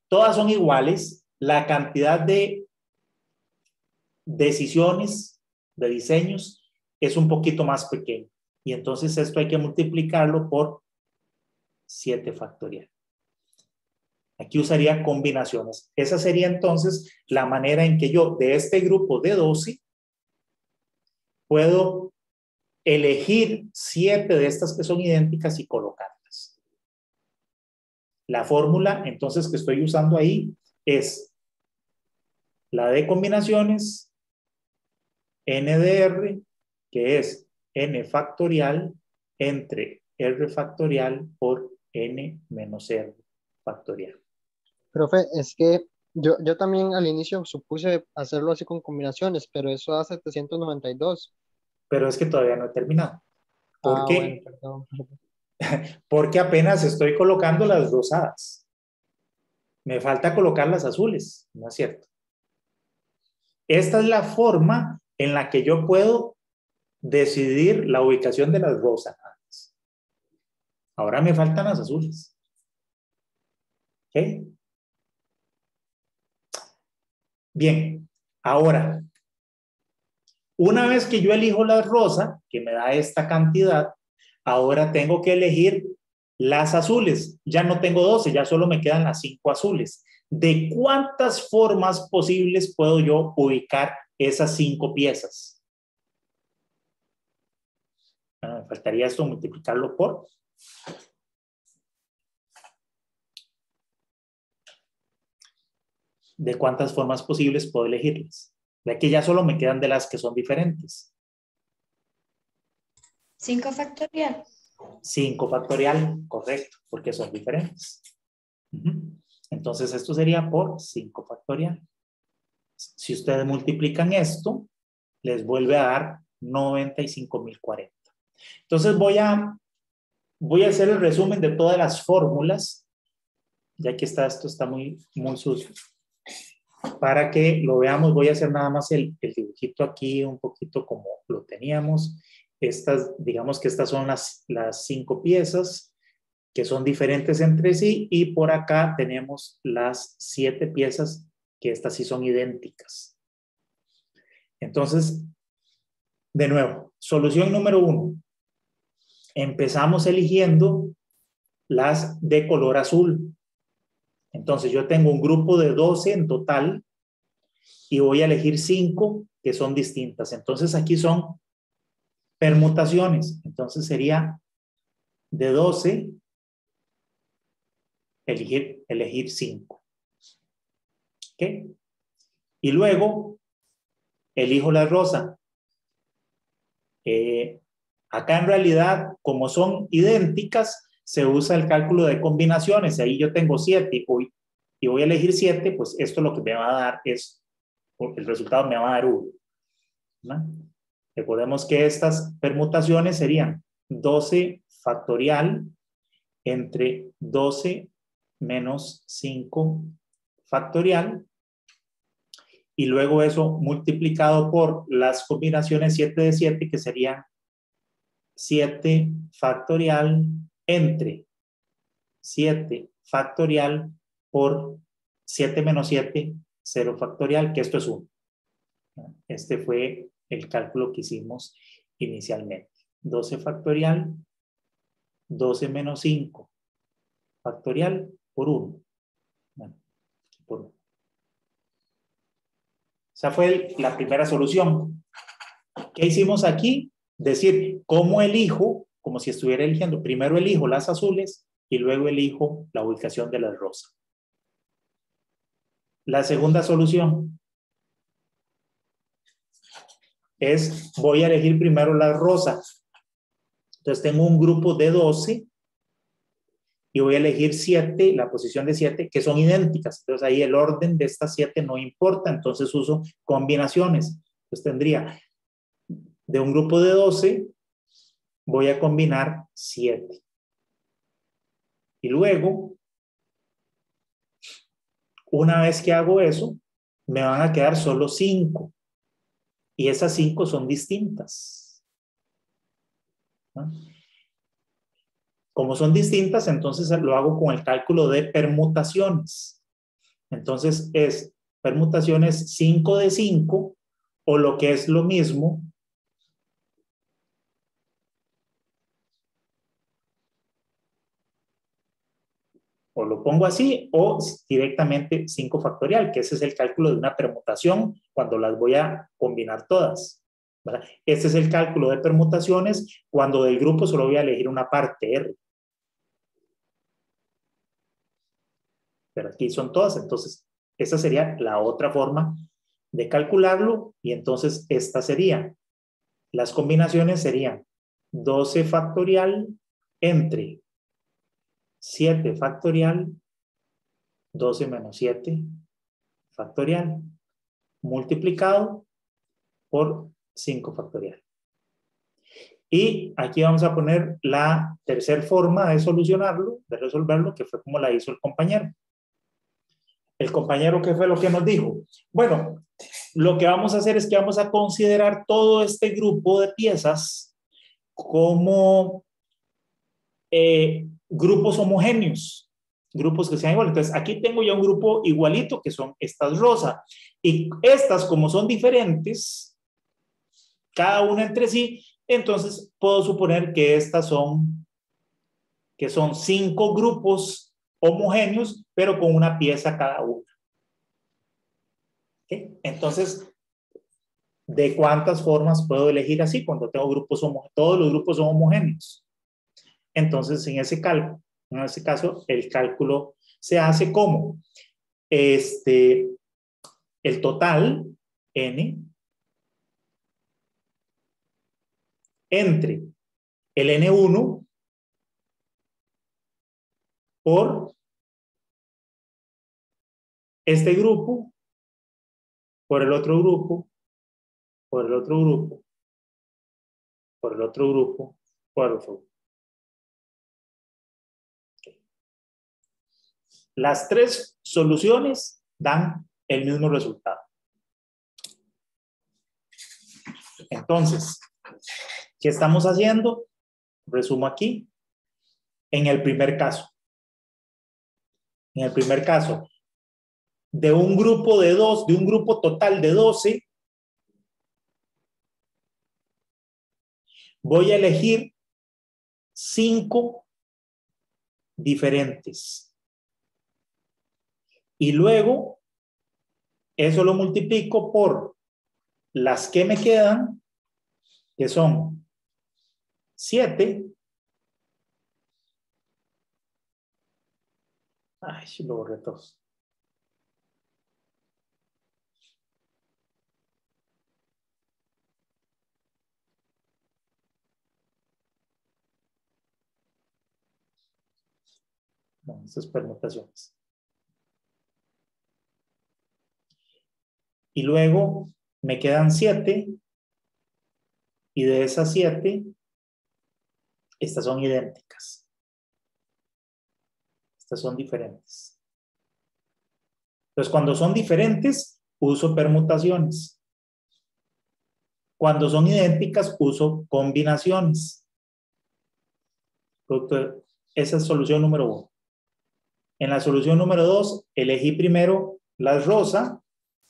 A: todas son iguales, la cantidad de decisiones, de diseños, es un poquito más pequeña. Y entonces esto hay que multiplicarlo por 7 factorial. Aquí usaría combinaciones. Esa sería entonces la manera en que yo, de este grupo de 12, puedo elegir 7 de estas que son idénticas y colocarlas. La fórmula, entonces, que estoy usando ahí es la de combinaciones, n de r, que es n factorial entre r factorial por n menos r factorial.
E: Profe, es que yo también al inicio supuse hacerlo así con combinaciones, pero eso da 792.
A: Pero es que todavía no he terminado. ¿Por qué?
E: Bueno, perdón.
A: Porque apenas estoy colocando las rosadas. Me falta colocar las azules, ¿no es cierto? Esta es la forma en la que yo puedo decidir la ubicación de las rosas. Ahora me faltan las azules. ¿Ok? Bien, ahora, una vez que yo elijo la rosa, que me da esta cantidad, ahora tengo que elegir las azules. Ya no tengo 12, ya solo me quedan las 5 azules. ¿De cuántas formas posibles puedo yo ubicar esas 5 piezas? Bueno, me faltaría esto multiplicarlo por. ¿De cuántas formas posibles puedo elegirlas? De aquí ya solo me quedan de las que son diferentes.
J: 5 factorial.
A: 5 factorial, correcto, porque son diferentes. Entonces esto sería por 5 factorial. Si ustedes multiplican esto, les vuelve a dar 95.040. Entonces voy a hacer el resumen de todas las fórmulas, ya que esto está muy sucio. Para que lo veamos, voy a hacer nada más el dibujito aquí, un poquito como lo teníamos. Digamos que estas son las 5 piezas que son diferentes entre sí, y por acá tenemos las 7 piezas que estas sí son idénticas. Entonces, de nuevo, solución número 1. Empezamos eligiendo las de color azul. Entonces yo tengo un grupo de 12 en total y voy a elegir 5 que son distintas. Entonces aquí son permutaciones. Entonces sería de 12 elegir 5. ¿Ok? Y luego elijo la rosa. Acá en realidad, como son idénticas, se usa el cálculo de combinaciones. Ahí yo tengo 7 y voy a elegir 7, pues esto lo que me va a dar es, el resultado me va a dar 1. ¿No? Recordemos que estas permutaciones serían 12 factorial entre 12 menos 5 factorial, y luego eso multiplicado por las combinaciones 7 de 7, que serían 7 factorial entre 7 factorial por 7 menos 7, 0 factorial, que esto es 1. Este fue el cálculo que hicimos inicialmente. 12 factorial, 12 menos 5 factorial por 1. Por 1. Esa fue la primera solución. ¿Qué hicimos aquí? Decir, ¿cómo elijo? Como si estuviera eligiendo. Primero elijo las azules y luego elijo la ubicación de las rosas. La segunda solución es, voy a elegir primero las rosas. Entonces tengo un grupo de 12 y voy a elegir 7, la posición de 7, que son idénticas. Entonces ahí el orden de estas 7 no importa, entonces uso combinaciones. Entonces tendría de un grupo de 12, voy a combinar 7. Y luego, una vez que hago eso, me van a quedar solo 5. Y esas 5 son distintas. ¿No? Como son distintas, entonces lo hago con el cálculo de permutaciones. Entonces es permutaciones 5 de 5, o lo que es lo mismo, o lo pongo así, o directamente 5 factorial, que ese es el cálculo de una permutación cuando las voy a combinar todas, ¿verdad? Este es el cálculo de permutaciones cuando del grupo solo voy a elegir una parte, R. Pero aquí son todas, entonces esa sería la otra forma de calcularlo, y entonces esta sería, las combinaciones serían 12 factorial entre 7 factorial, 12 menos 7 factorial, multiplicado por 5 factorial. Y aquí vamos a poner la tercera forma de solucionarlo, de resolverlo, que fue como la hizo el compañero. El compañero, ¿qué fue lo que nos dijo? Bueno, lo que vamos a hacer es que vamos a considerar todo este grupo de piezas como grupos homogéneos, grupos que sean iguales. Entonces, aquí tengo ya un grupo igualito, que son estas rosas. Y estas, como son diferentes, cada una entre sí, entonces puedo suponer que estas son 5 grupos homogéneos, pero con una pieza cada una. ¿Okay? Entonces, ¿de cuántas formas puedo elegir así cuando tengo grupos homogéneos? Todos los grupos son homogéneos. Entonces, en ese caso, el cálculo se hace como el total n entre el n1 por este grupo, por el otro grupo, por el otro grupo, por el otro grupo, por el otro grupo. Las tres soluciones dan el mismo resultado. Entonces, ¿qué estamos haciendo? Resumo aquí. En el primer caso. En el primer caso, de un grupo de 2, de un grupo total de 12, voy a elegir 5 diferentes. Y luego, eso lo multiplico por las que me quedan, que son 7. Ay, lo borré todos. No, estas permutaciones. Y luego me quedan 7. Y de esas 7, estas son idénticas. Estas son diferentes. Entonces, cuando son diferentes, uso permutaciones. Cuando son idénticas, uso combinaciones. Esa es solución número 1. En la solución número 2, elegí primero la rosa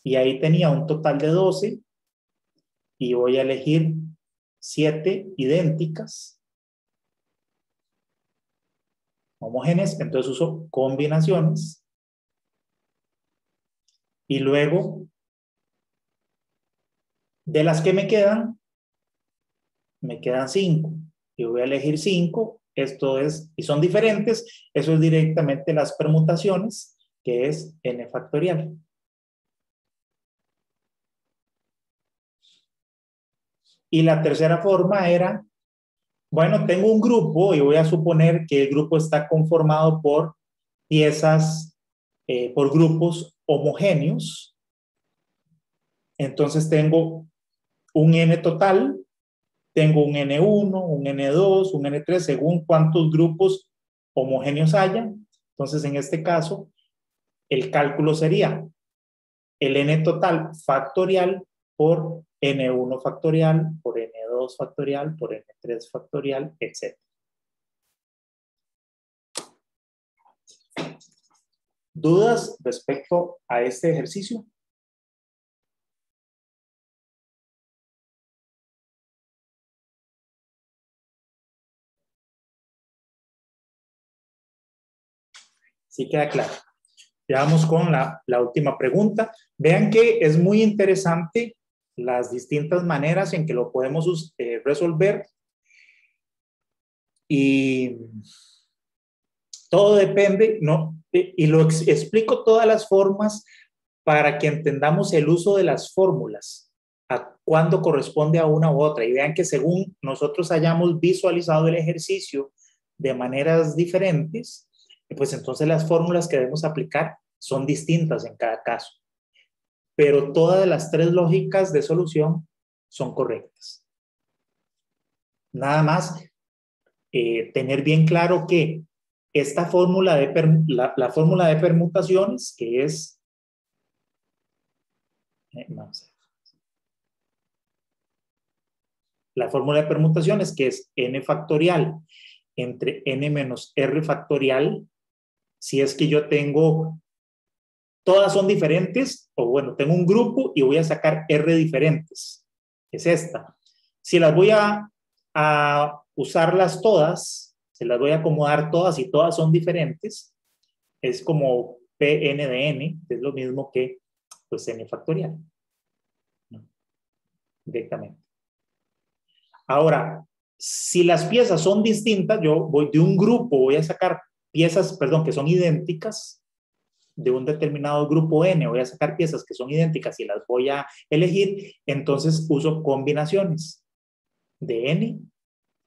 A: y ahí tenía un total de 12 y voy a elegir 7 idénticas, homogéneas, entonces uso combinaciones y luego de las que me quedan 5 y voy a elegir 5, esto es, y son diferentes, eso es directamente las permutaciones, que es n factorial. Y la tercera forma era, bueno, tengo un grupo y voy a suponer que el grupo está conformado por piezas, por grupos homogéneos. Entonces tengo un n total, tengo un n1, un n2, un n3, según cuántos grupos homogéneos haya. Entonces, en este caso, el cálculo sería el n total factorial por n1 factorial, por n2 factorial, por n3 factorial, etc. ¿Dudas respecto a este ejercicio? Sí queda claro. Ya vamos con la última pregunta. Vean que es muy interesante las distintas maneras en que lo podemos resolver. Y todo depende, ¿no? Y lo explico todas las formas para que entendamos el uso de las fórmulas, a cuándo corresponde a una u otra. Y vean que según nosotros hayamos visualizado el ejercicio de maneras diferentes, pues entonces las fórmulas que debemos aplicar son distintas en cada caso. Pero todas las tres lógicas de solución son correctas. Nada más tener bien claro que esta fórmula de la fórmula de permutaciones, que es la fórmula de permutaciones, que es n factorial entre n menos r factorial, si es que yo tengo, todas son diferentes, o bueno, tengo un grupo y voy a sacar r diferentes, es esta. Si las voy a usarlas todas, se las voy a acomodar todas y todas son diferentes, es como Pn de n, es lo mismo que pues n factorial, ¿no? Directamente. Ahora, si las piezas son distintas, yo voy de un grupo, voy a sacar piezas, perdón, que son idénticas, de un determinado grupo N, voy a sacar piezas que son idénticas y las voy a elegir, entonces uso combinaciones de N,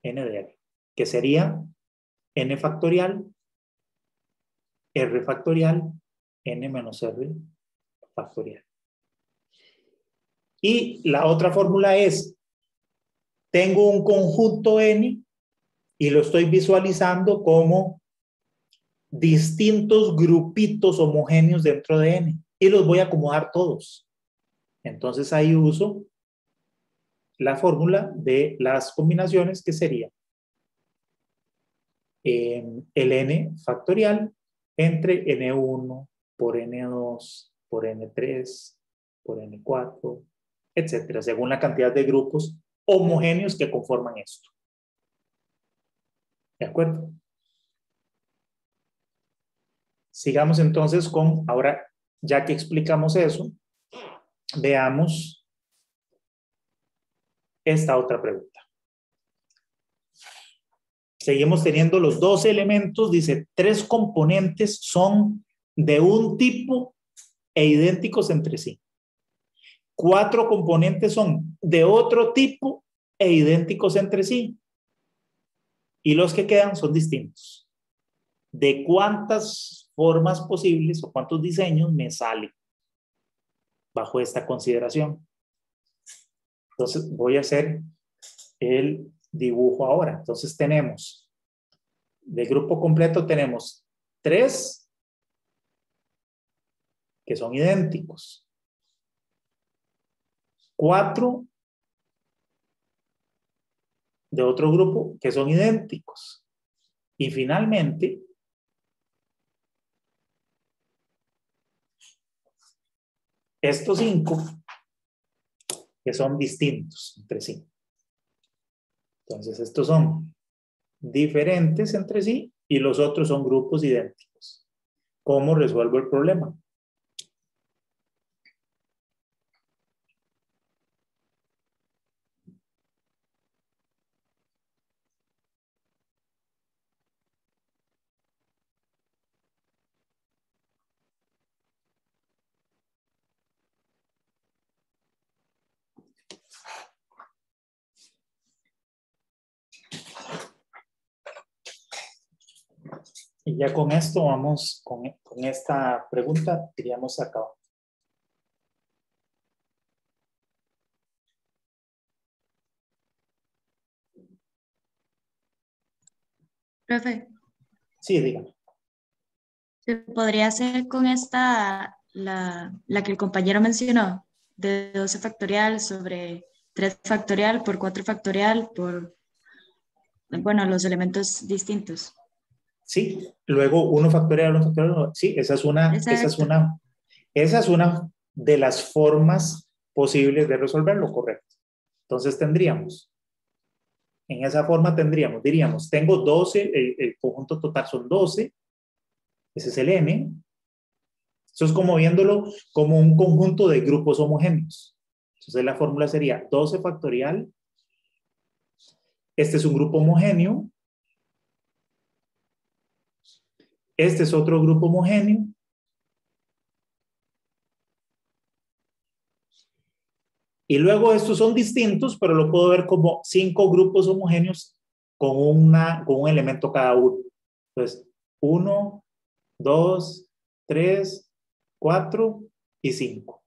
A: N de R, que sería N factorial, R factorial, N menos R factorial. Y la otra fórmula es, tengo un conjunto N y lo estoy visualizando como distintos grupitos homogéneos dentro de N y los voy a acomodar todos. Entonces ahí uso la fórmula de las combinaciones, que sería el N factorial entre N1 por N2 por N3 por N4, etcétera, según la cantidad de grupos homogéneos que conforman esto. ¿De acuerdo? Sigamos entonces con, ahora ya que explicamos eso, veamos esta otra pregunta. Seguimos teniendo los dos elementos, dice, 3 componentes son de un tipo e idénticos entre sí. 4 componentes son de otro tipo e idénticos entre sí. Y los que quedan son distintos. ¿De cuántas formas posibles o cuántos diseños me salen bajo esta consideración? Entonces voy a hacer el dibujo ahora. Entonces tenemos, de grupo completo tenemos 3 que son idénticos, 4 de otro grupo que son idénticos, y finalmente estos 5 que son distintos entre sí. Entonces estos son diferentes entre sí y los otros son grupos idénticos. ¿Cómo resuelvo el problema? Y ya con esto vamos, con esta pregunta, iríamos acabando.
J: Profe,
A: Sí, dígame.
J: ¿se podría hacer con esta, la que el compañero mencionó, de 12 factorial sobre 3 factorial por 4 factorial por, bueno, los elementos distintos?
A: Sí, luego 1 factorial, 1 factorial, sí, esa es una de las formas posibles de resolverlo, correcto. Entonces tendríamos, en esa forma tendríamos, diríamos, tengo 12, el conjunto total son 12, ese es el N. Eso es como viéndolo como un conjunto de grupos homogéneos. Entonces la fórmula sería 12 factorial. Este es un grupo homogéneo. Este es otro grupo homogéneo. Y luego estos son distintos, pero lo puedo ver como 5 grupos homogéneos con un elemento cada uno. Entonces, 1, 2, 3, 4 y 5.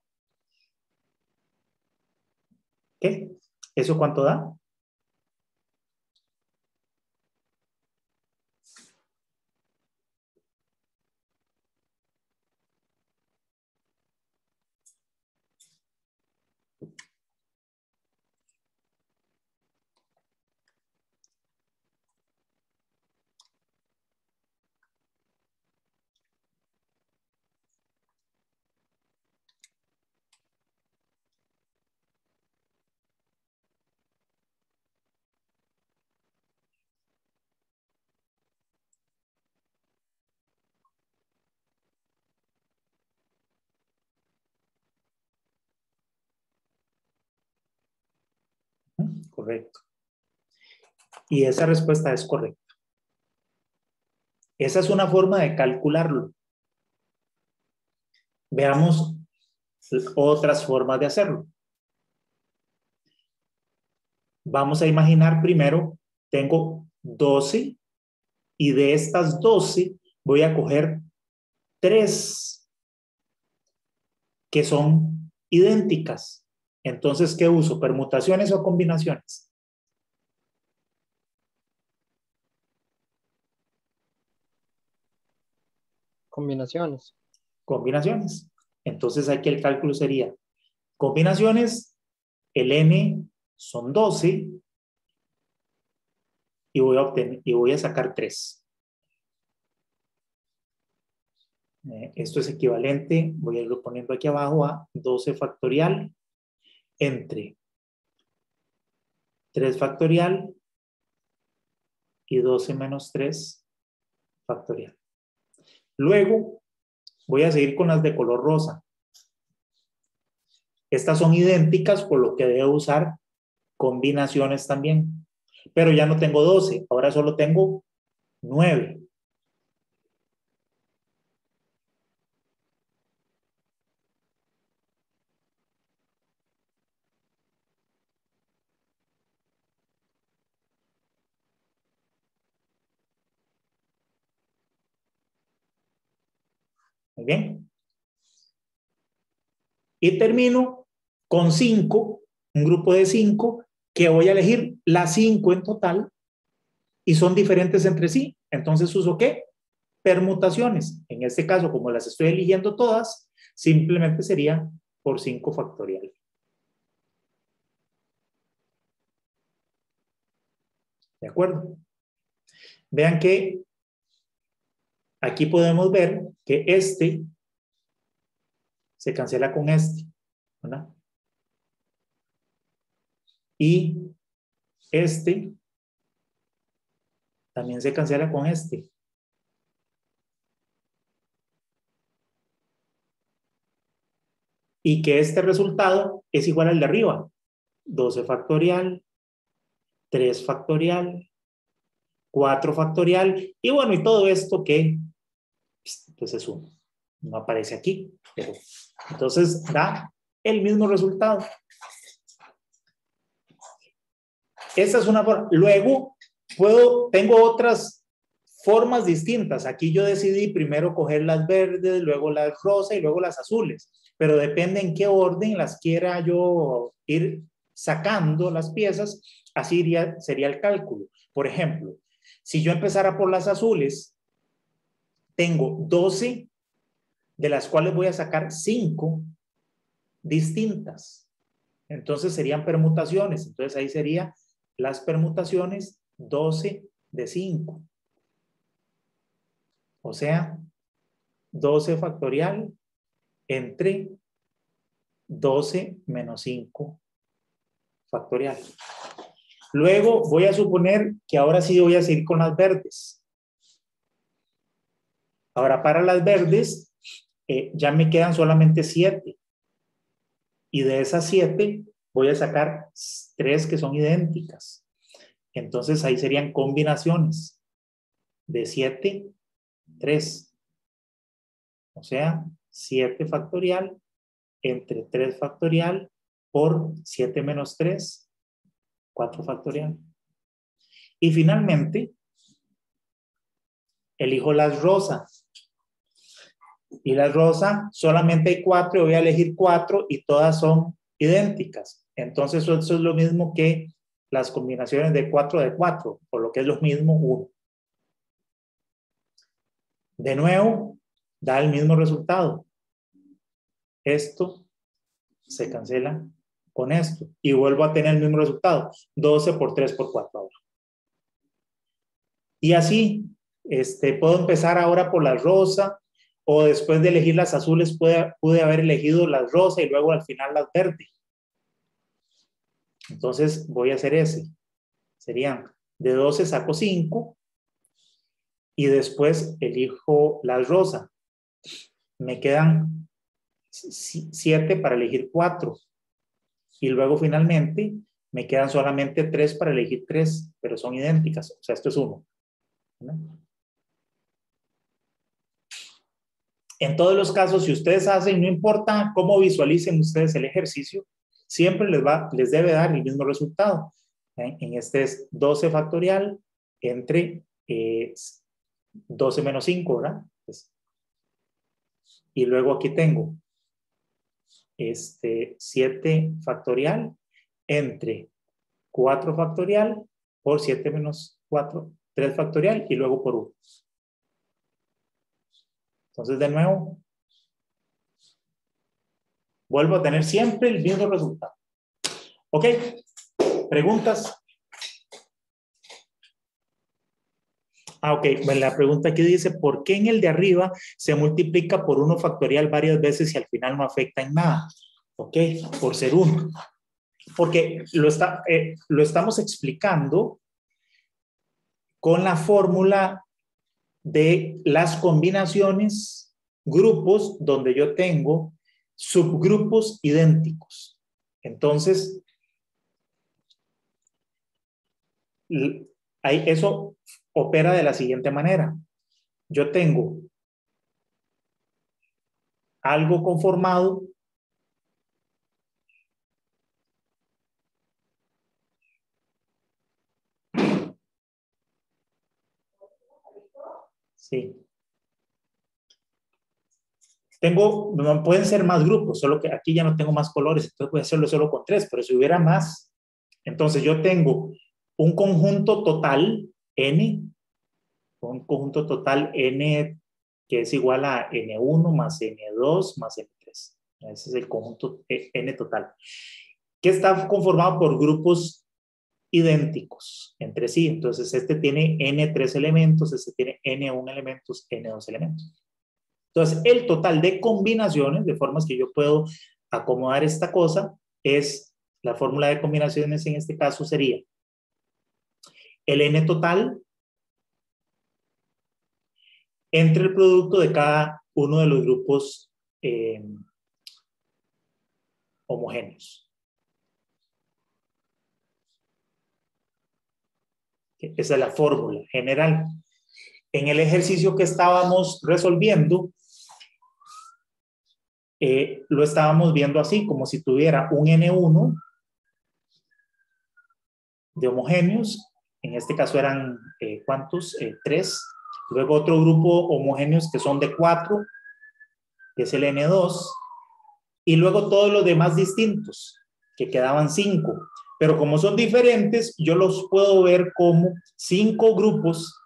A: ¿Qué? ¿Eso cuánto da? Correcto. Y esa respuesta es correcta. Esa es una forma de calcularlo. Veamos otras formas de hacerlo. Vamos a imaginar primero, tengo 12 y de estas 12 voy a coger 3 que son idénticas. Entonces, ¿qué uso? ¿Permutaciones o combinaciones?
E: Combinaciones.
A: Combinaciones. Entonces, aquí el cálculo sería combinaciones, el n son 12 y voy a sacar 3. Esto es equivalente, voy a irlo poniendo aquí abajo, a 12 factorial entre 3 factorial y 12 menos 3 factorial. Luego voy a seguir con las de color rosa. Estas son idénticas, por lo que debo usar combinaciones también. Pero ya no tengo 12, ahora solo tengo 9. Muy bien. Y termino con 5, un grupo de 5, que voy a elegir las 5 en total y son diferentes entre sí. Entonces uso ¿qué? Permutaciones. En este caso, como las estoy eligiendo todas, simplemente sería por 5 factorial. ¿De acuerdo? Vean que aquí podemos ver que este se cancela con este, ¿verdad? Y este también se cancela con este. Y que este resultado es igual al de arriba. 12 factorial, 3 factorial, 4 factorial, y bueno, y todo esto que pues es 1. No aparece aquí, pero entonces da el mismo resultado. Esa es una forma. Luego, tengo otras formas distintas. Aquí yo decidí primero coger las verdes, luego las rosas y luego las azules. Pero depende en qué orden las quiera yo ir sacando las piezas, así sería el cálculo. Por ejemplo, si yo empezara por las azules, tengo 12, de las cuales voy a sacar 5 distintas. Entonces serían permutaciones. Entonces ahí sería las permutaciones 12 de 5. O sea, 12 factorial entre 12 menos 5 factorial. Luego voy a suponer que ahora sí voy a seguir con las verdes. Ahora para las verdes ya me quedan solamente 7. Y de esas 7 voy a sacar 3 que son idénticas. Entonces ahí serían combinaciones de 7, 3. O sea, 7 factorial entre 3 factorial por 7 menos 3, 4 factorial. Y finalmente, elijo las rosas. Y las rosas solamente hay 4, voy a elegir 4 y todas son idénticas. Entonces eso es lo mismo que las combinaciones de 4 de 4, por lo que es lo mismo 1. De nuevo, da el mismo resultado. Esto se cancela con esto y vuelvo a tener el mismo resultado. 12 por 3 por 4 ahora. Y así, puedo empezar ahora por la rosa, o después de elegir las azules pude haber elegido las rosas y luego al final las verdes. Entonces voy a hacer ese. Serían de 12 saco 5 y después elijo las rosas. Me quedan 7 para elegir 4. Y luego finalmente me quedan solamente 3 para elegir 3, pero son idénticas. O sea, esto es 1. ¿No? En todos los casos, si ustedes hacen, no importa cómo visualicen ustedes el ejercicio, siempre les debe dar el mismo resultado. En este es 12 factorial entre 12 menos 5, ¿verdad? Y luego aquí tengo 7 factorial entre 4 factorial por 7 menos 4, 3 factorial y luego por 1. Entonces, de nuevo, vuelvo a tener siempre el mismo resultado. ¿Ok? ¿Preguntas? Ok. Bueno, la pregunta aquí dice, ¿por qué en el de arriba se multiplica por 1 factorial varias veces y al final no afecta en nada? Ok, por ser 1. Porque lo estamos explicando con la fórmula de las combinaciones, grupos, donde yo tengo subgrupos idénticos. Entonces, eso opera de la siguiente manera. Yo tengo algo conformado sí. Pueden ser más grupos, solo que aquí ya no tengo más colores, entonces voy a hacerlo solo con 3, pero si hubiera más, entonces yo tengo un conjunto total N, que es igual a N1 más N2 más N3. Ese es el conjunto N total, que está conformado por grupos idénticos entre sí. Entonces este tiene N3 elementos, este tiene N1 elementos, N2 elementos. Entonces el total de combinaciones, de formas que yo puedo acomodar esta cosa, es la fórmula de combinaciones en este caso sería el N total entre el producto de cada uno de los grupos homogéneos. Esa es la fórmula general. En el ejercicio que estábamos resolviendo, lo estábamos viendo así, como si tuviera un N1 de homogéneos. En este caso eran, ¿cuántos? 3. Luego otro grupo homogéneos que son de 4, que es el N2. Y luego todos los demás distintos, que quedaban 5. Pero como son diferentes, yo los puedo ver como 5 grupos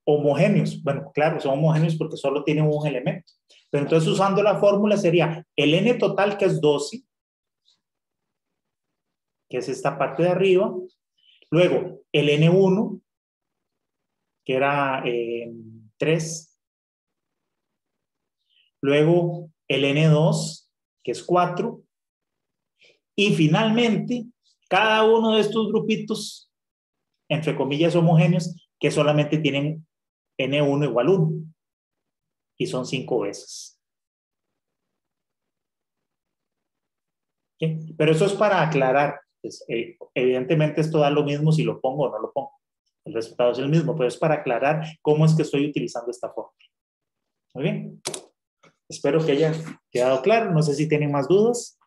A: homogéneos. Bueno, claro, son homogéneos porque solo tienen un elemento. Pero entonces usando la fórmula sería el N total, que es 12, que es esta parte de arriba. Luego el N1, que era 3. Luego el N2, que es 4. Y finalmente, cada uno de estos grupitos, entre comillas homogéneos, que solamente tienen N1 igual 1. Y son 5 veces. ¿Okay? Pero eso es para aclarar. Pues, evidentemente esto da lo mismo si lo pongo o no lo pongo. El resultado es el mismo, pero es para aclarar cómo es que estoy utilizando esta fórmula. Muy bien. Espero que haya quedado claro. No sé si tienen más dudas.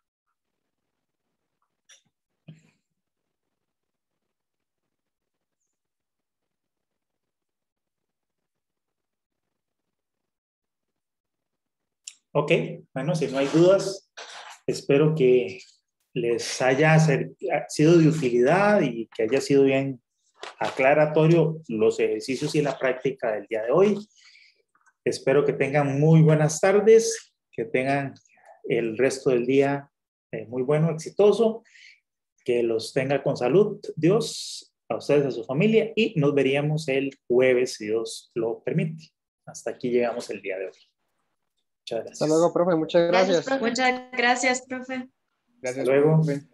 A: Ok, bueno, si no hay dudas, espero que les haya sido de utilidad y que haya sido bien aclaratorio los ejercicios y la práctica del día de hoy. Espero que tengan muy buenas tardes, que tengan el resto del día muy bueno, exitoso, que los tenga con salud, Dios, a ustedes, a su familia, y nos veríamos el jueves, si Dios lo permite. Hasta aquí llegamos el día de hoy. Muchas gracias.
E: Hasta luego, profe. Muchas gracias.
J: Muchas gracias, profe.
F: Gracias,
A: Hasta luego.
F: profe.